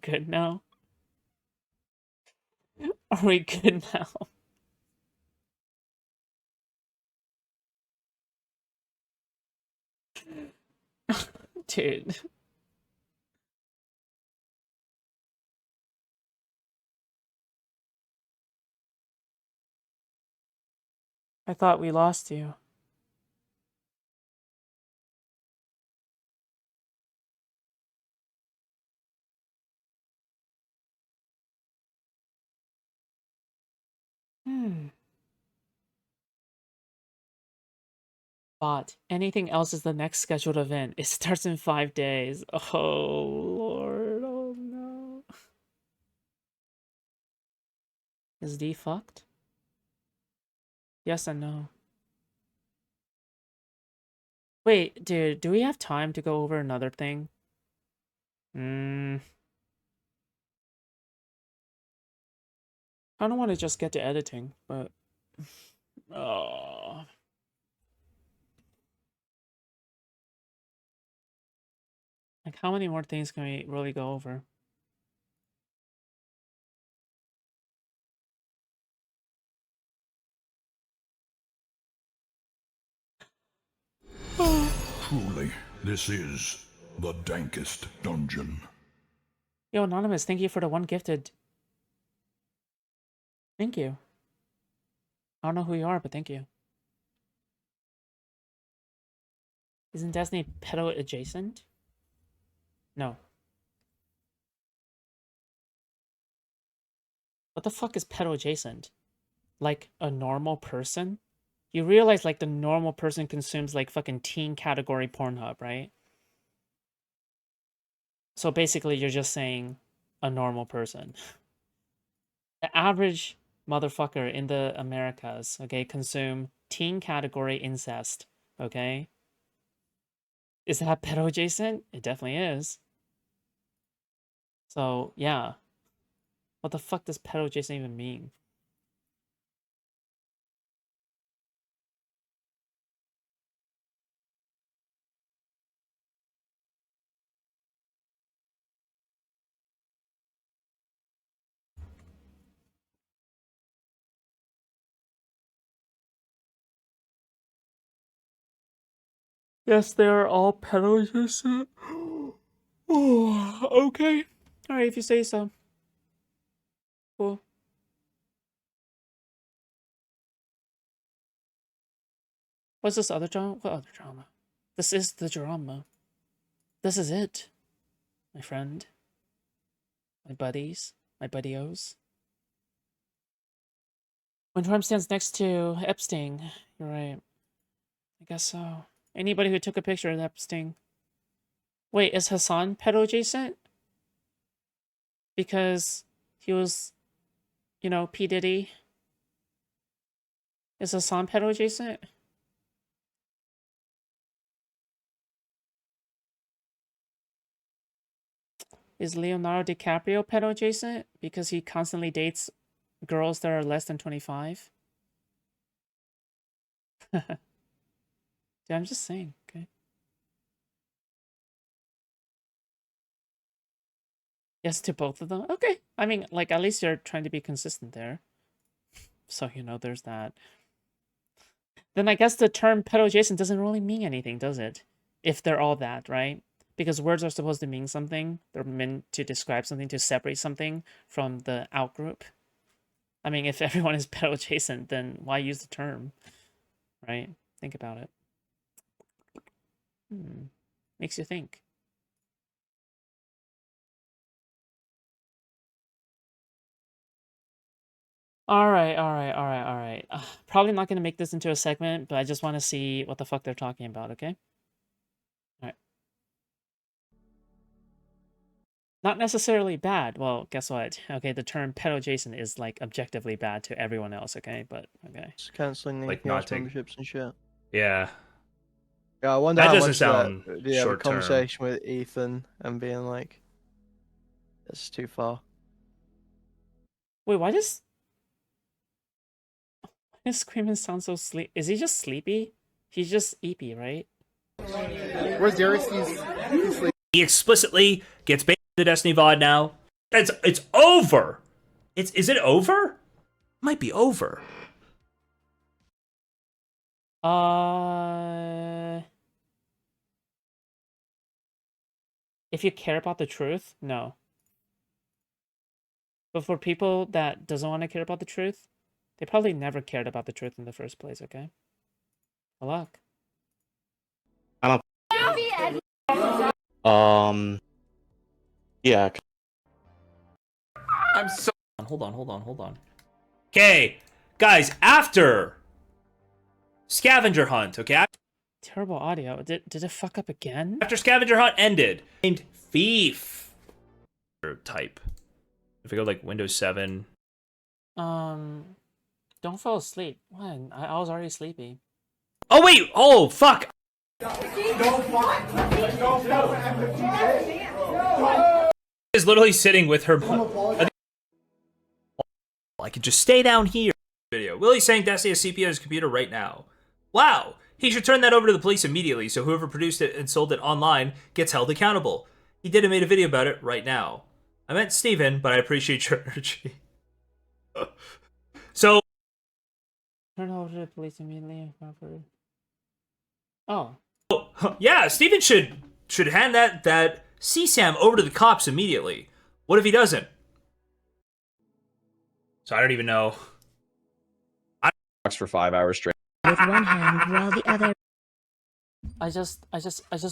good now? Are we good now? Dude. I thought we lost you. Bot. Anything else is the next scheduled event. It starts in 5 days. Oh, Lord. Oh, no. Is D fucked? Yes and no. Wait, dude, do we have time to go over another thing? I don't want to just get to editing, but... Oh... Like, how many more things can we really go over? Truly, this is the dankest dungeon. Yo, Anonymous, thank you for the one gifted. Thank you. I don't know who you are, but thank you. Isn't Destiny pedo adjacent? No. What the fuck is pedo adjacent? like a normal person, you realize like the normal person consumes like fucking teen category Pornhub, right? So basically you're just saying a normal person. The average motherfucker in the Americas, okay, consume teen category incest, okay? Is that pedo adjacent? It definitely is. So, yeah. What the fuck does pedo adjacent even mean? Yes, they are all pedo adjacent. Oh, okay. Alright, if you say so. Cool. What's this other drama? What other drama? This is the drama. This is it, my friend. My buddies. My buddios. When Trump stands next to Epstein. You're right. I guess so. Anybody who took a picture of Epstein. Wait, is Hassan pedo adjacent? Because he was, you know, P. Diddy. Is Hassan pedo adjacent? Is Leonardo DiCaprio pedo adjacent? Because he constantly dates girls that are less than 25? Dude, I'm just saying, okay? Yes to both of them? Okay. I mean, like, at least you're trying to be consistent there. So, you know, there's that. Then I guess the term pedo adjacent doesn't really mean anything, does it? If they're all that, right? Because words are supposed to mean something. They're meant to describe something, to separate something from the outgroup. I mean, if everyone is pedo adjacent, then why use the term? Right? Think about it. Makes you think. Alright. Probably not going to make this into a segment, but I just want to see what the fuck they're talking about, okay? Alright. Not necessarily bad. Well, guess what? Okay, the term pedo adjacent is, like, objectively bad to everyone else, okay? But, okay. It's cancelling the Like, EPS not take- memberships and shit. Yeah. Yeah, I wonder That how doesn't much sound that the short term. conversation with Ethan and being like, "That's too far." Wait, why does Screamin' sound so sleep? Is he just sleepy? He's just eepy, right? Where's Darius? He's sleeping. He explicitly gets banned from the Destiny VOD now. It's over. Is it over? Might be over. If you care about the truth, no. But for people that doesn't want to care about the truth, they probably never cared about the truth in the first place, okay? Good luck. Yeah. I'm so... Hold on. Okay, guys, after Scavenger Hunt, okay? Terrible audio. Did it fuck up again? After Scavenger Hunt ended, named Thief type. If we go like Windows 7. Don't fall asleep. When? I was already sleepy. Oh wait! Oh fuck! Is literally sitting with her. I could just stay down here. Video. Willie's saying Destiny has CPU on his computer right now. Wow! He should turn that over to the police immediately so whoever produced it and sold it online gets held accountable. He did and made a video about it right now. I meant Steven, but I appreciate your energy. So... Turn over to the police immediately. Oh. Yeah, Steven should hand that CSAM over to the cops immediately. What if he doesn't? So I don't even know. For 5 hours straight. With one hand while the other. I just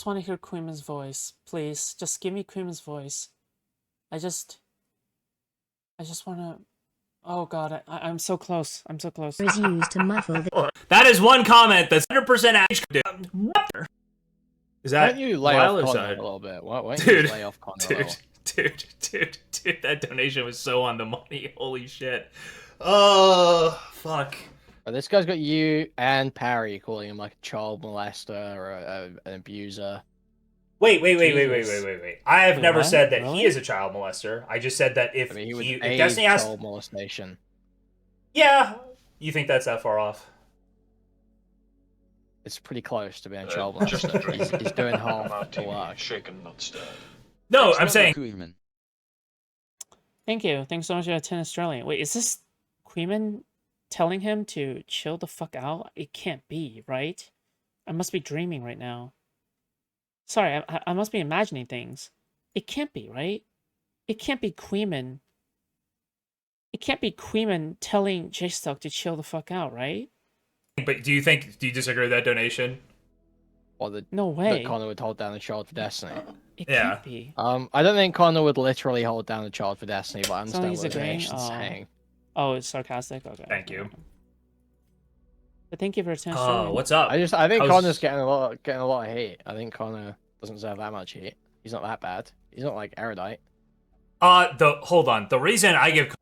want to hear Queen's voice. Please, just give me Queen's voice. I just want to... Oh god, I'm so close. I'm so close. is used to muffle the That is one comment that's 100% accurate. Is Why that don't you lay Ryle off or Connor side? a little bit? Why don't you Dude, just lay off Connor a little? dude, that donation was so on the money. Holy shit. Oh, fuck. But this guy's got you and Parry calling him like a child molester or an abuser. Wait. Jesus. I have Wait, never what? said that he Really? is a child molester. I just said that if I mean, he was if a Destiny asked, child molestation. yeah, you think that's that far off? It's pretty close to being a child molester. He's doing half the work. Shaken, not stirred. No, I'm saying Thank you. Thanks so much for that 10 Australian. Wait, is this Queeman telling him to chill the fuck out? It can't be, right? I must be dreaming right now. Sorry, I must be imagining things. It can't be, right? It can't be Queeman. It can't be Queeman telling J-Stock to chill the fuck out, right? but do you disagree with that donation? Or the, No that way. Connor would hold down a child for Destiny. It Yeah. can't be. I don't think Connor would literally hold down a child for Destiny, but I Sounds like understand he's what the agreeing. nation's saying. Oh, it's sarcastic? Okay. Thank you. But thank you for 10 Oh, Australian. what's up? I think How's- Connor's getting a lot of heat. I think Connor doesn't deserve that much heat. He's not that bad. He's not like erudite. Hold on. The reason I give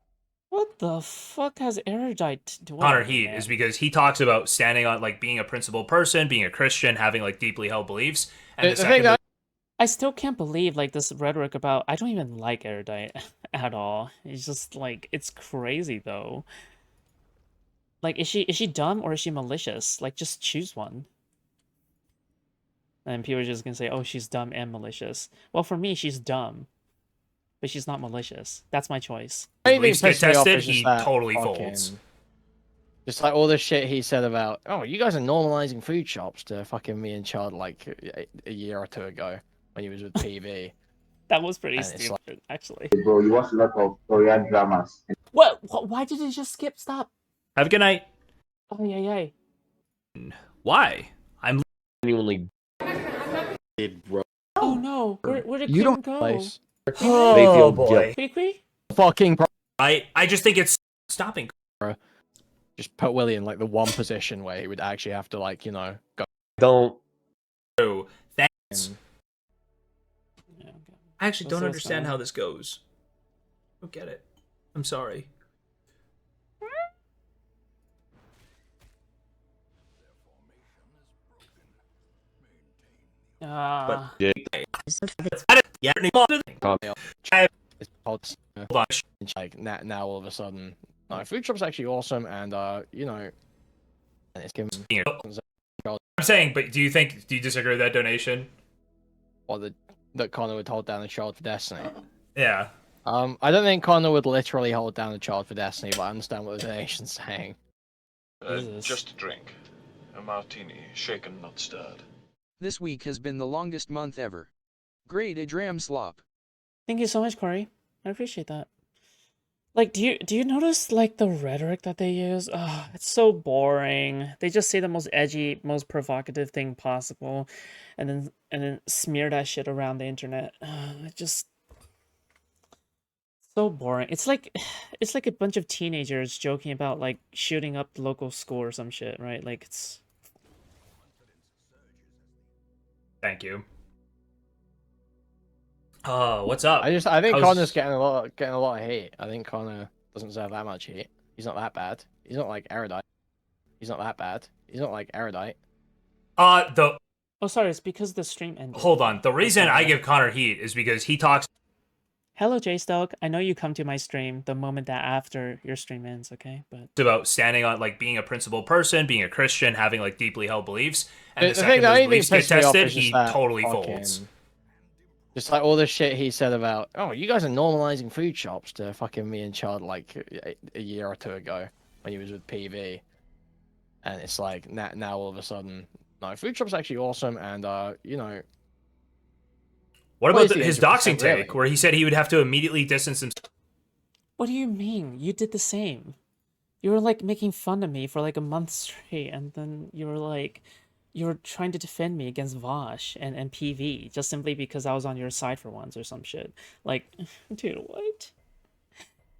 What the fuck has erudite to Connor heat is because he talks about standing on like being a principled person, being a Christian, having like deeply held beliefs. And The thing that I still can't believe like this rhetoric about I don't even like erudite at all. It's just like it's crazy though. Like is she dumb or is she malicious? Like just choose one. And people are just gonna say, oh, she's dumb and malicious. Well, for me, she's dumb, but she's not malicious. That's my choice. beliefs get pisses me off tested, is just he that totally fucking- folds. Just like all the shit he said about, oh, you guys are normalizing food shops to fucking me and Chad like a year or two ago when he was with PV. That was pretty And it's stupid, actually. Bro, you watch a lot of Korean dramas. What? Why did it just skip? Stop. Have a good night. Oh yeah. Why? I'm Genuinely, bro. Oh no. Where did You Queen don't go? place. They feel guilt. Quee? Fucking I just think it's stopping. just put Willie in like the one position where he would actually have to like, you know, go. Don't. Thanks. Yeah, okay. I actually Let's don't see what's understand going on. how this goes. I don't get it. I'm sorry. Ah. Yeah. It's called, Hold on. like now all of a sudden, no, food shop's actually awesome, and you know, and it's given I'm saying, but do you disagree with that donation? or that Connor would hold down a child for Destiny. Yeah. I don't think Connor would literally hold down a child for Destiny, but I understand what the nation's saying. Jesus. Just a drink. A martini, shaken, not stirred. This week has been the longest month ever. Grade a dram slop. Thank you so much, Corey. I appreciate that. Like, do you notice like the rhetoric that they use? Oh, it's so boring. They just say the most edgy, most provocative thing possible, and then smear that shit around the internet. It just so boring. It's like a bunch of teenagers joking about like shooting up the local school or some shit, right? Like it's. Thank you. Oh, what's up? I think How's- Connor's getting a lot of hate. I think Connor doesn't deserve that much heat. He's not that bad. He's not like erudite. He's not that bad. He's not like erudite. Oh, sorry, it's because the stream ended. hold on. The reason I give Connor heat is because he talks Hello, J-Stock. I know you come to my stream the moment that after your stream ends, okay? But about standing on like being a principled person, being a Christian, having like deeply held beliefs, and The the thing second that those I think beliefs get pisses me off tested, is just he that totally fucking- folds. Just like all the shit he said about, oh, you guys are normalizing food shops to fucking me and Chad like a year or two ago when he was with PV. And it's like, now all of a sudden, no, food shop's actually awesome, and you know. What What about is the his 100%, doxing take, really? where he said he would have to immediately distance himself? what do you mean? You did the same. You were like making fun of me for like a month straight, and then you were trying to defend me against Vosh and PV just simply because I was on your side for once or some shit. Like, dude, what?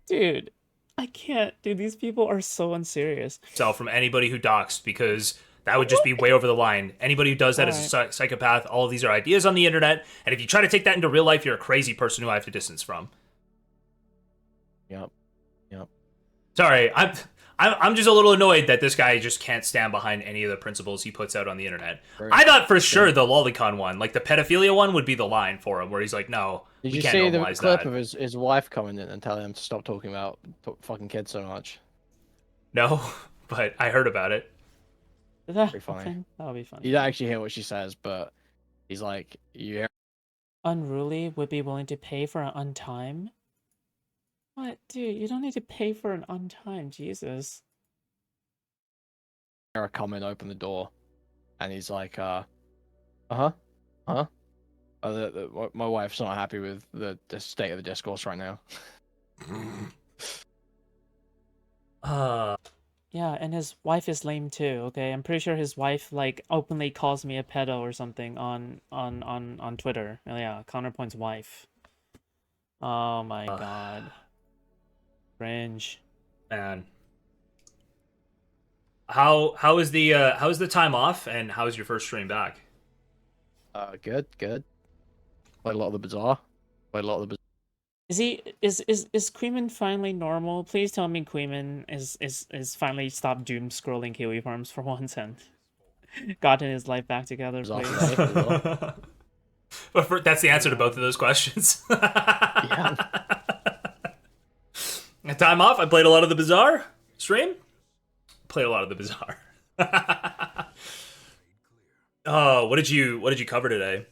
Dude, I can't, dude. These people are so unserious. From anybody who doxed, because that would just be way over the line. Anybody who does that is a psychopath. All of these are ideas on the internet, and if you try to take that into real life, you're a crazy person who I have to distance from. Yep. Sorry, I'm just a little annoyed that this guy just can't stand behind any of the principles he puts out on the internet. Right. I thought for sure the lolicon one, like the pedophilia one, would be the line for him, where he's like, no, Did we you can't see the normalize clip that. of his wife coming in and telling him to stop talking about fucking kids so much? No, but I heard about it. Pretty funny. That'll be funny. You don't actually hear what she says, but he's like, you hear Unruly would be willing to pay for an untime? What? Dude, you don't need to pay for an untime, Jesus. her come in, open the door, and he's like, my wife's not happy with the state of the discourse right now. Yeah, and his wife is lame too, okay? I'm pretty sure his wife, like, openly calls me a pedo or something on Twitter. Yeah, Counterpoints' wife. Oh my god. Cringe. Man. How's the time off, and how's your first stream back? Good. Played a lot of the Bazaar. Is Queeman finally normal? Please tell me Queeman is finally stopped doom scrolling Kiwi farms for once and gotten his life back together, please. But that's the answer to both of those questions. Yeah. Time off. I played a lot of the Bazaar stream. Played a lot of the Bazaar. Oh, what did you cover today?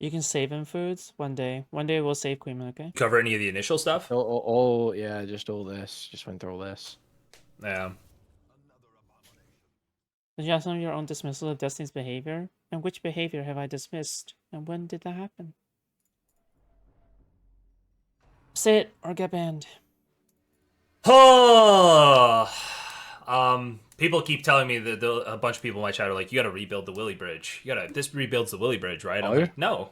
You can save in foods one day. One day we'll save Queeman, okay? Cover any of the initial stuff? Yeah, just all this. Just went through all this. Yeah. Did you have some of your own dismissal of Destiny's behavior? And which behavior have I dismissed? And when did that happen? Say it or get banned. Oh, people keep telling me that a bunch of people in my chat are like, you gotta rebuild the Willy Bridge. This rebuilds the Willy Bridge, right? I'm like, no.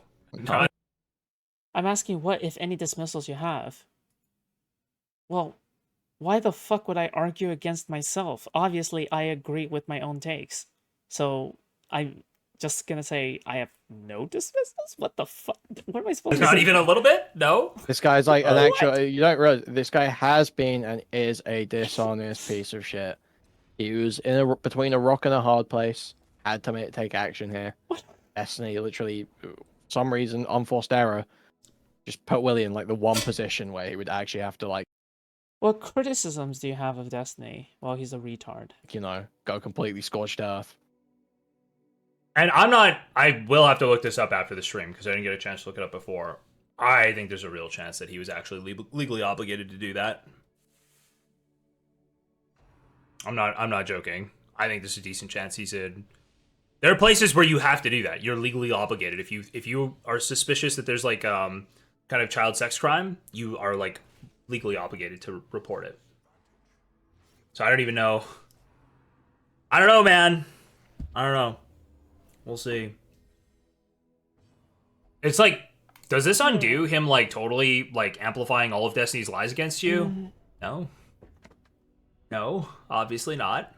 I'm asking what, if any, dismissals you have. Well, why the fuck would I argue against myself? Obviously, I agree with my own takes. So, I'm just gonna say I have no dismissals? What the fuck? What am I supposed to say? Not even a little bit? No? This guy's like an actual... You don't realize, this guy has been and is a dishonest piece of shit. He was between a rock and a hard place. Had to take action here. What? Destiny literally, for some reason, unforced error, just put Willie in like the one position where he would actually have to like... What criticisms do you have of Destiny? Well, he's a retard. You know, go completely scorched earth. And I will have to look this up after the stream because I didn't get a chance to look it up before. I think there's a real chance that he was actually legally obligated to do that. I'm not joking. I think there's a decent chance he's in. There are places where you have to do that. You're legally obligated. If you are suspicious that there's like kind of child sex crime, you are like legally obligated to report it. So I don't even know. I don't know, man. I don't know. We'll see. It's like, does this undo him like totally like amplifying all of Destiny's lies against you? No. No, obviously not.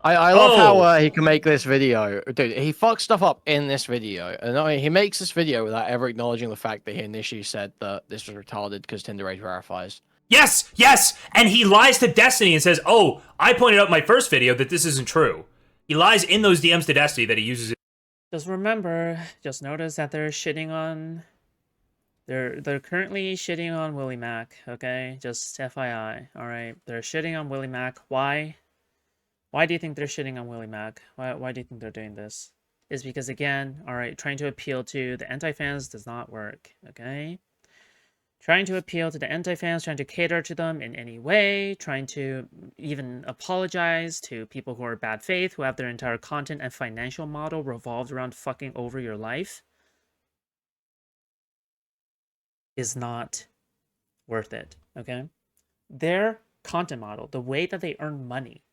I love how he can make this video. Dude, he fucks stuff up in this video. And he makes this video without ever acknowledging the fact that he initially said that this was retarded because Tinder Rage verifies. Yes! And he lies to Destiny and says, oh, I pointed out in my first video that this isn't true. He lies in those DMs to Destiny that he uses it. Just remember, just notice that they're shitting on... They're currently shitting on Willie Mac, okay? Just FYI, alright? They're shitting on Willie Mac. Why? Why do you think they're shitting on Willie Mac? Why do you think they're doing this? Is because, again, alright, trying to appeal to the anti-fans does not work, okay? Trying to appeal to the anti-fans, trying to cater to them in any way, trying to even apologize to people who are bad faith, who have their entire content and financial model revolved around fucking over your life, is not worth it, okay? Their content model, the way that they earn money,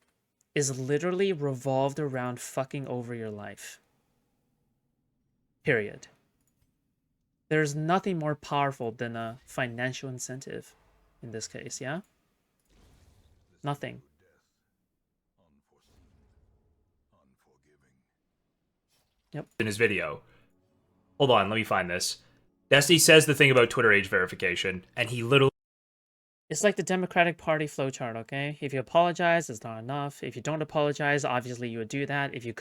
is literally revolved around fucking over your life. Period. There's nothing more powerful than a financial incentive. in this case, yeah? Nothing. Yep. In his video. Hold on, let me find this. Destiny says the thing about Twitter age verification, and he literally... It's like the Democratic Party flowchart, okay? If you apologize, it's not enough. If you don't apologize, obviously you would do that. If you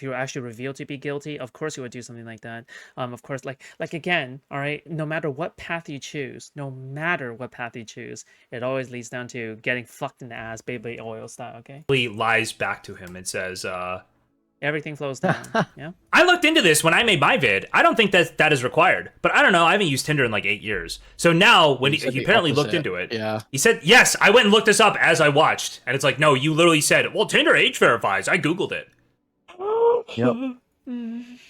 were actually revealed to be guilty, of course you would do something like that. Of course, like again, all right, no matter what path you choose, it always leads down to getting fucked in the ass, baby oil style, okay? lies back to him and says, Everything flows down, yeah? I looked into this when I made my vid. I don't think that is required. But I don't know. I haven't used Tinder in like 8 years. So now, when he apparently looked into it, yeah, he said, yes, I went and looked this up as I watched. And it's like, no, you literally said, well, Tinder age verifies. I Googled it. Yep.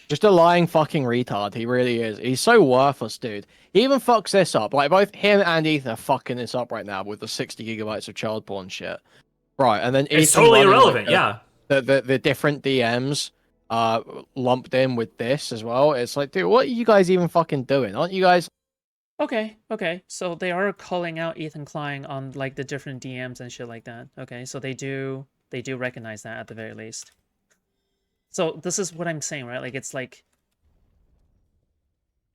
Just a lying fucking retard. He really is. He's so worthless, dude. He even fucks this up. Like, both him and Ethan are fucking this up right now with the 60 gigabytes of child porn shit. Right, and then It's Ethan totally running, irrelevant, like, yeah. The different DMs lumped in with this as well. It's like, dude, what are you guys even fucking doing? Aren't you guys... Okay. So they are calling out Ethan Klein on like the different DMs and shit like that. Okay, so they do recognize that at the very least. So this is what I'm saying, right? Like it's like,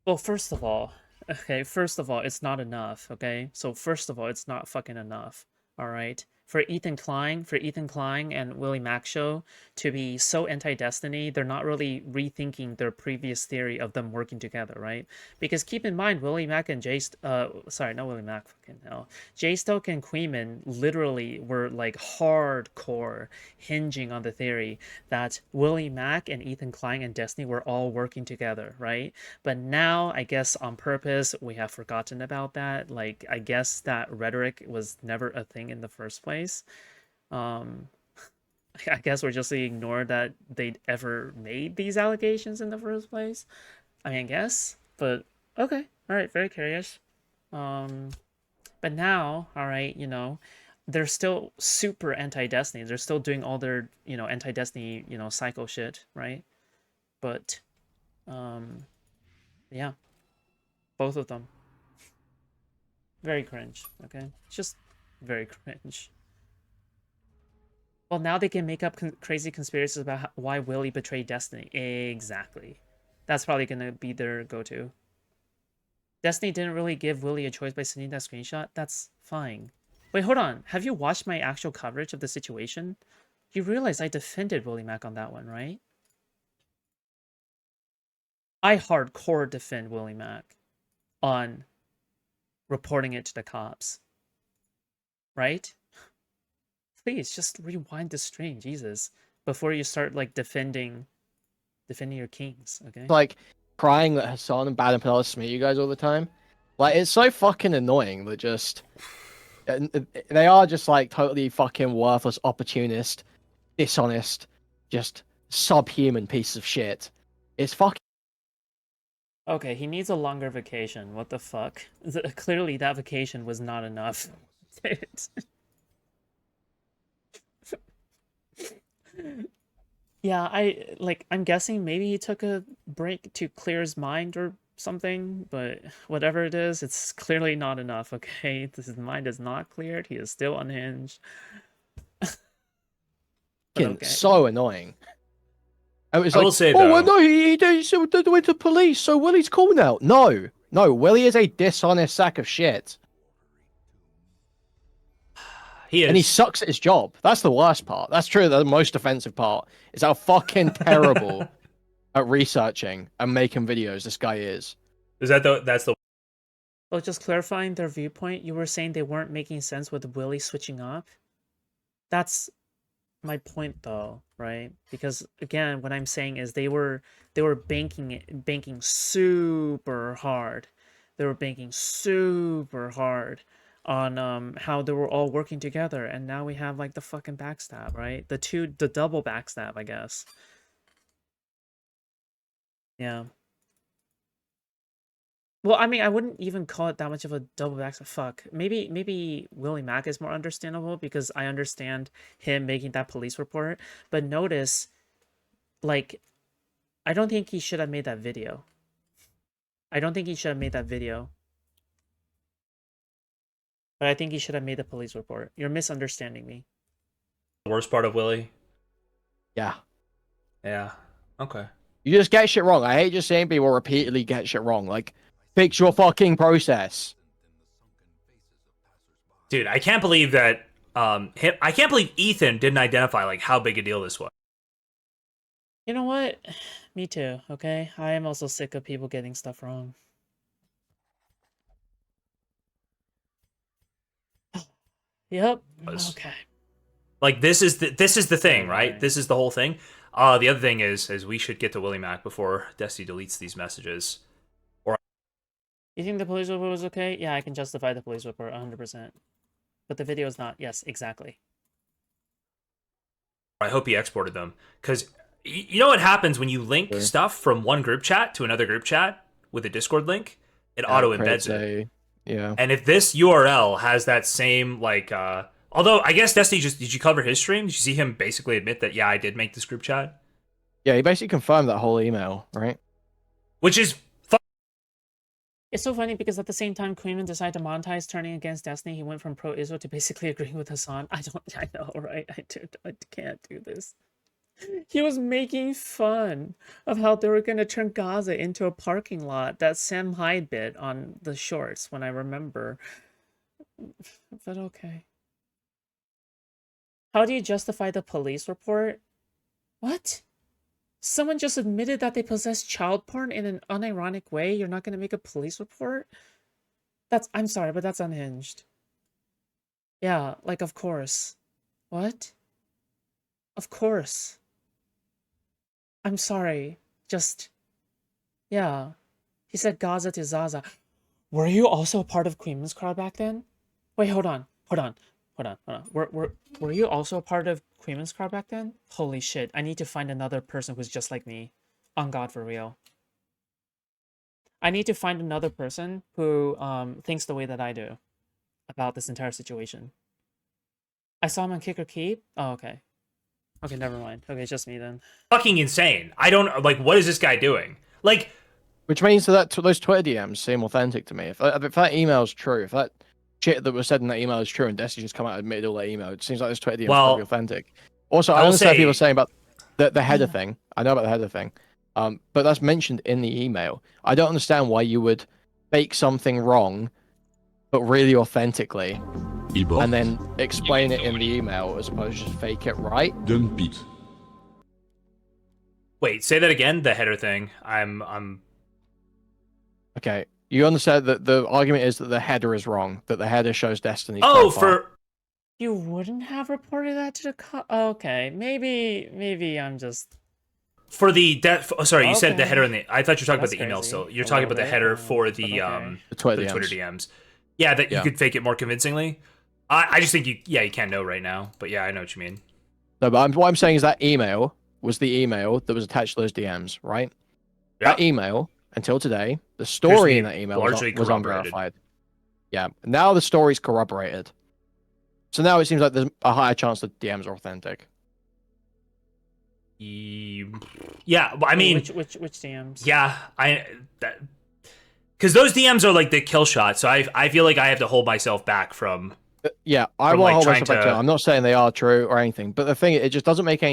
well, first of all, it's not enough. Okay, so first of all, it's not fucking enough. All right. For Ethan Klein and Willie Mack show to be so anti-Destiny, they're not really rethinking their previous theory of them working together, right? Because keep in mind, Willie Mack and Jay Stoke and Queeman literally were like hardcore hinging on the theory that Willie Mack and Ethan Klein and Destiny were all working together, right? But now, I guess on purpose, we have forgotten about that. Like, I guess that rhetoric was never a thing in the first place. I guess we're just ignored that they'd ever made these allegations in the first place. I mean, I guess, but okay, all right, very curious. But now, all right, they're still super anti-Destiny. They're still doing all their, anti-Destiny, psycho shit, right? But, yeah, both of them. Very cringe, okay? Just very cringe. Well, now they can make up crazy conspiracies about why Willie betrayed Destiny. Exactly. That's probably going to be their go-to. Destiny didn't really give Willie a choice by sending that screenshot. That's fine. Wait, hold on. Have you watched my actual coverage of the situation? You realize I defended Willie Mack on that one, right? I hardcore defend Willie Mack on reporting it to the cops. Right? Please just rewind the stream, Jesus, before you start like defending your kings, okay? Like crying that Hassan and Bad and Penelope smear you guys all the time. Like, it's so fucking annoying that just they are just like totally fucking worthless, opportunist, dishonest, just subhuman piece of shit. It's fucking... Okay, he needs a longer vacation. What the fuck? Clearly that vacation was not enough. Yeah, I'm guessing maybe he took a break to clear his mind or something, but whatever it is, it's clearly not enough, okay? His mind is not cleared. He is still unhinged. Okay. So annoying. I was will say, though, well, no, he went to police, so Willie's cool now. No, Willie is a dishonest sack of shit. He is. And he sucks at his job. That's the worst part. That's true. The most offensive part is how fucking terrible at researching and making videos this guy is. That's the... Well, just clarifying their viewpoint, you were saying they weren't making sense with Willie switching up? That's my point, though, right? Because again, what I'm saying is they were banking super hard. They were banking super hard on how they were all working together, and now we have like the fucking backstab, right? The double backstab, I guess. Yeah. Well, I mean, I wouldn't even call it that much of a double backstab. Fuck. Maybe Willie Mack is more understandable because I understand him making that police report. But notice, like, I don't think he should have made that video. But I think you should have made a police report. You're misunderstanding me. The worst part of Willie? Yeah. Yeah. Okay. You just get shit wrong. I hate just seeing people repeatedly get shit wrong. Like, fix your fucking process. Dude, I can't believe that I can't believe Ethan didn't identify like how big a deal this was. You know what? Me too, okay? I am also sick of people getting stuff wrong. Yep. Okay. Like this is the thing, right? This is the whole thing. The other thing is we should get to Willie Mac before Destiny deletes these messages. Or You think the police report was okay? Yeah, I can justify the police report 100%. But the video is not. Yes, exactly. I hope he exported them, because you know what happens when you link stuff from one group chat to another group chat with a Discord link? It auto embeds it. Yeah. And if this URL has that same like, although I guess Destiny did you cover his stream? Did you see him basically admit that I did make this group chat? Yeah, he basically confirmed that whole email, right? Which is It's so funny because at the same time Queenman decided to monetize turning against Destiny, he went from pro-Israel to basically agreeing with Hassan. I know, right? I can't do this. He was making fun of how they were going to turn Gaza into a parking lot, that Sam Hyde bit on the shorts, when I remember. But okay. How do you justify the police report? What? Someone just admitted that they possess child porn in an unironic way? You're not going to make a police report? I'm sorry, but that's unhinged. Yeah, like, of course. What? Of course. I'm sorry. Just... Yeah. He said Gaza to Zaza. Were you also a part of Queen's crowd back then? Wait, hold on. Were you also a part of Queen's crowd back then? Holy shit, I need to find another person who's just like me. On God, for real. I need to find another person who thinks the way that I do about this entire situation. I saw him on Kick or Keep? Oh, okay. Okay, never mind. Okay, it's just me then. fucking insane. I don't like. What is this guy doing? Like, which means that those Twitter DMs seem authentic to me. If that email is true, if that shit that was said in that email is true, and Destiny just come out and admitted all that email, it seems like those Twitter DMs are probably authentic. Also, I understand people saying about the header thing. I know about the header thing, but that's mentioned in the email. I don't understand why you would fake something wrong, but really authentically, and then explain it in the email as opposed to just fake it right. Don't beat. Wait, say that again. The header thing. I'm. Okay, you understand that the argument is that the header is wrong. That the header shows Destiny. Oh, profile. You wouldn't have reported that to the okay, maybe I'm just... For the sorry, you said the Okay. header in the. I thought you were talking That's about the email. crazy. So you're A talking little about the bit, header for but the okay. The Twitter the Twitter DMs. DMs. Yeah, that you Yeah. could fake it more convincingly. I just think you can't know right now, but yeah, I know what you mean. No, but what I'm saying is that email was the email that was attached to those DMs, right? Yeah. That email, until today, the story in that email largely was corroborated. unverified. Yeah, now the story's corroborated. So now it seems like there's a higher chance that DMs are authentic. Yeah, but I mean, which DMs? Yeah, because those DMs are like the kill shot. So I feel like I have to hold myself back from. Yeah, I From, will like, hold trying myself back to- too. I'm not saying they are true or anything, but the thing it just doesn't make any.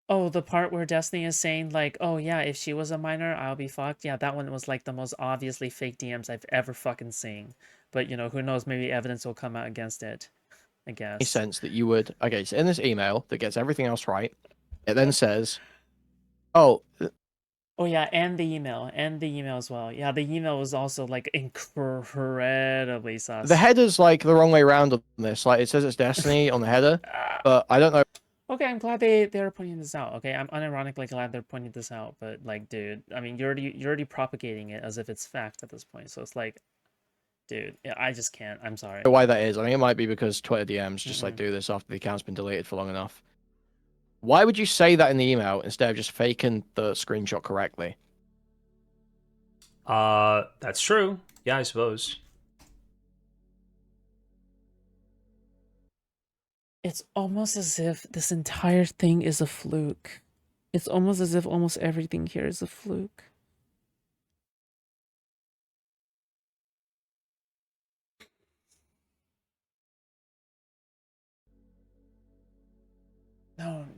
Oh, the part where Destiny is saying, like, oh yeah, if she was a minor, I'll be fucked. Yeah, that one was like the most obviously fake DMs I've ever fucking seen. But, you know, who knows, maybe evidence will come out against it, I guess. Sense that you would. Okay, so in this email that gets everything else right, it then says, "Oh, Oh yeah, and the email as well. Yeah, the email was also like incredibly sus. the header's like the wrong way around on this. Like it says it's Destiny on the header, but I don't know." Okay, I'm glad they're pointing this out. Okay, I'm unironically glad they're pointing this out. But like, dude, I mean, you're already propagating it as if it's fact at this point. So it's like, dude, I just can't. I'm sorry. Why that is? I think it might be because Twitter DMs just like do this after the account's been deleted for long enough. Why would you say that in the email instead of just faking the screenshot correctly? That's true. Yeah, I suppose. It's almost as if this entire thing is a fluke. It's almost as if almost everything here is a fluke.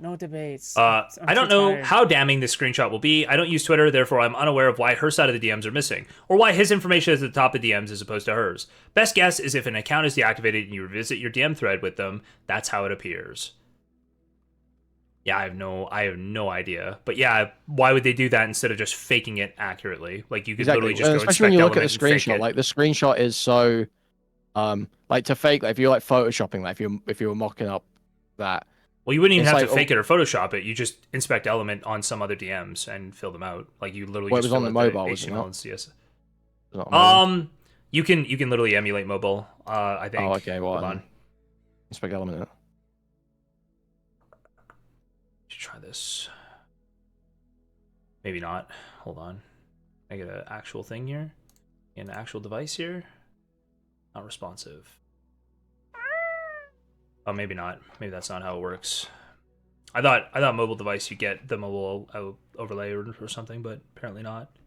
No debates. I don't too know tired. how damning this screenshot will be. I don't use Twitter, therefore I'm unaware of why her side of the DMs are missing, or why his information is at the top of DMs as opposed to hers. Best guess is if an account is deactivated and you revisit your DM thread with them, that's how it appears. Yeah, I have no idea. But yeah, why would they do that instead of just faking it accurately? Like, you could literally just go especially when you look at the inspect element and fake screenshot. it. Like the screenshot is so, like to fake. Like if you're like photoshopping, like if you were mocking up that. Well, you wouldn't even it's have like, to fake it or Photoshop it. You just inspect element on some other DMs and fill them out. Like, you literally Well, it just was on fill the out mobile, the was it HTML not? and CSS. Not mobile. You can literally emulate mobile. I think. Oh, okay. Well, Hold on. inspect element. Should try this. Maybe not. Hold on. I get an actual thing here. An actual device here. Not responsive. Oh, maybe not. Maybe that's not how it works. I thought mobile device you get the mobile overlay or something, but apparently not.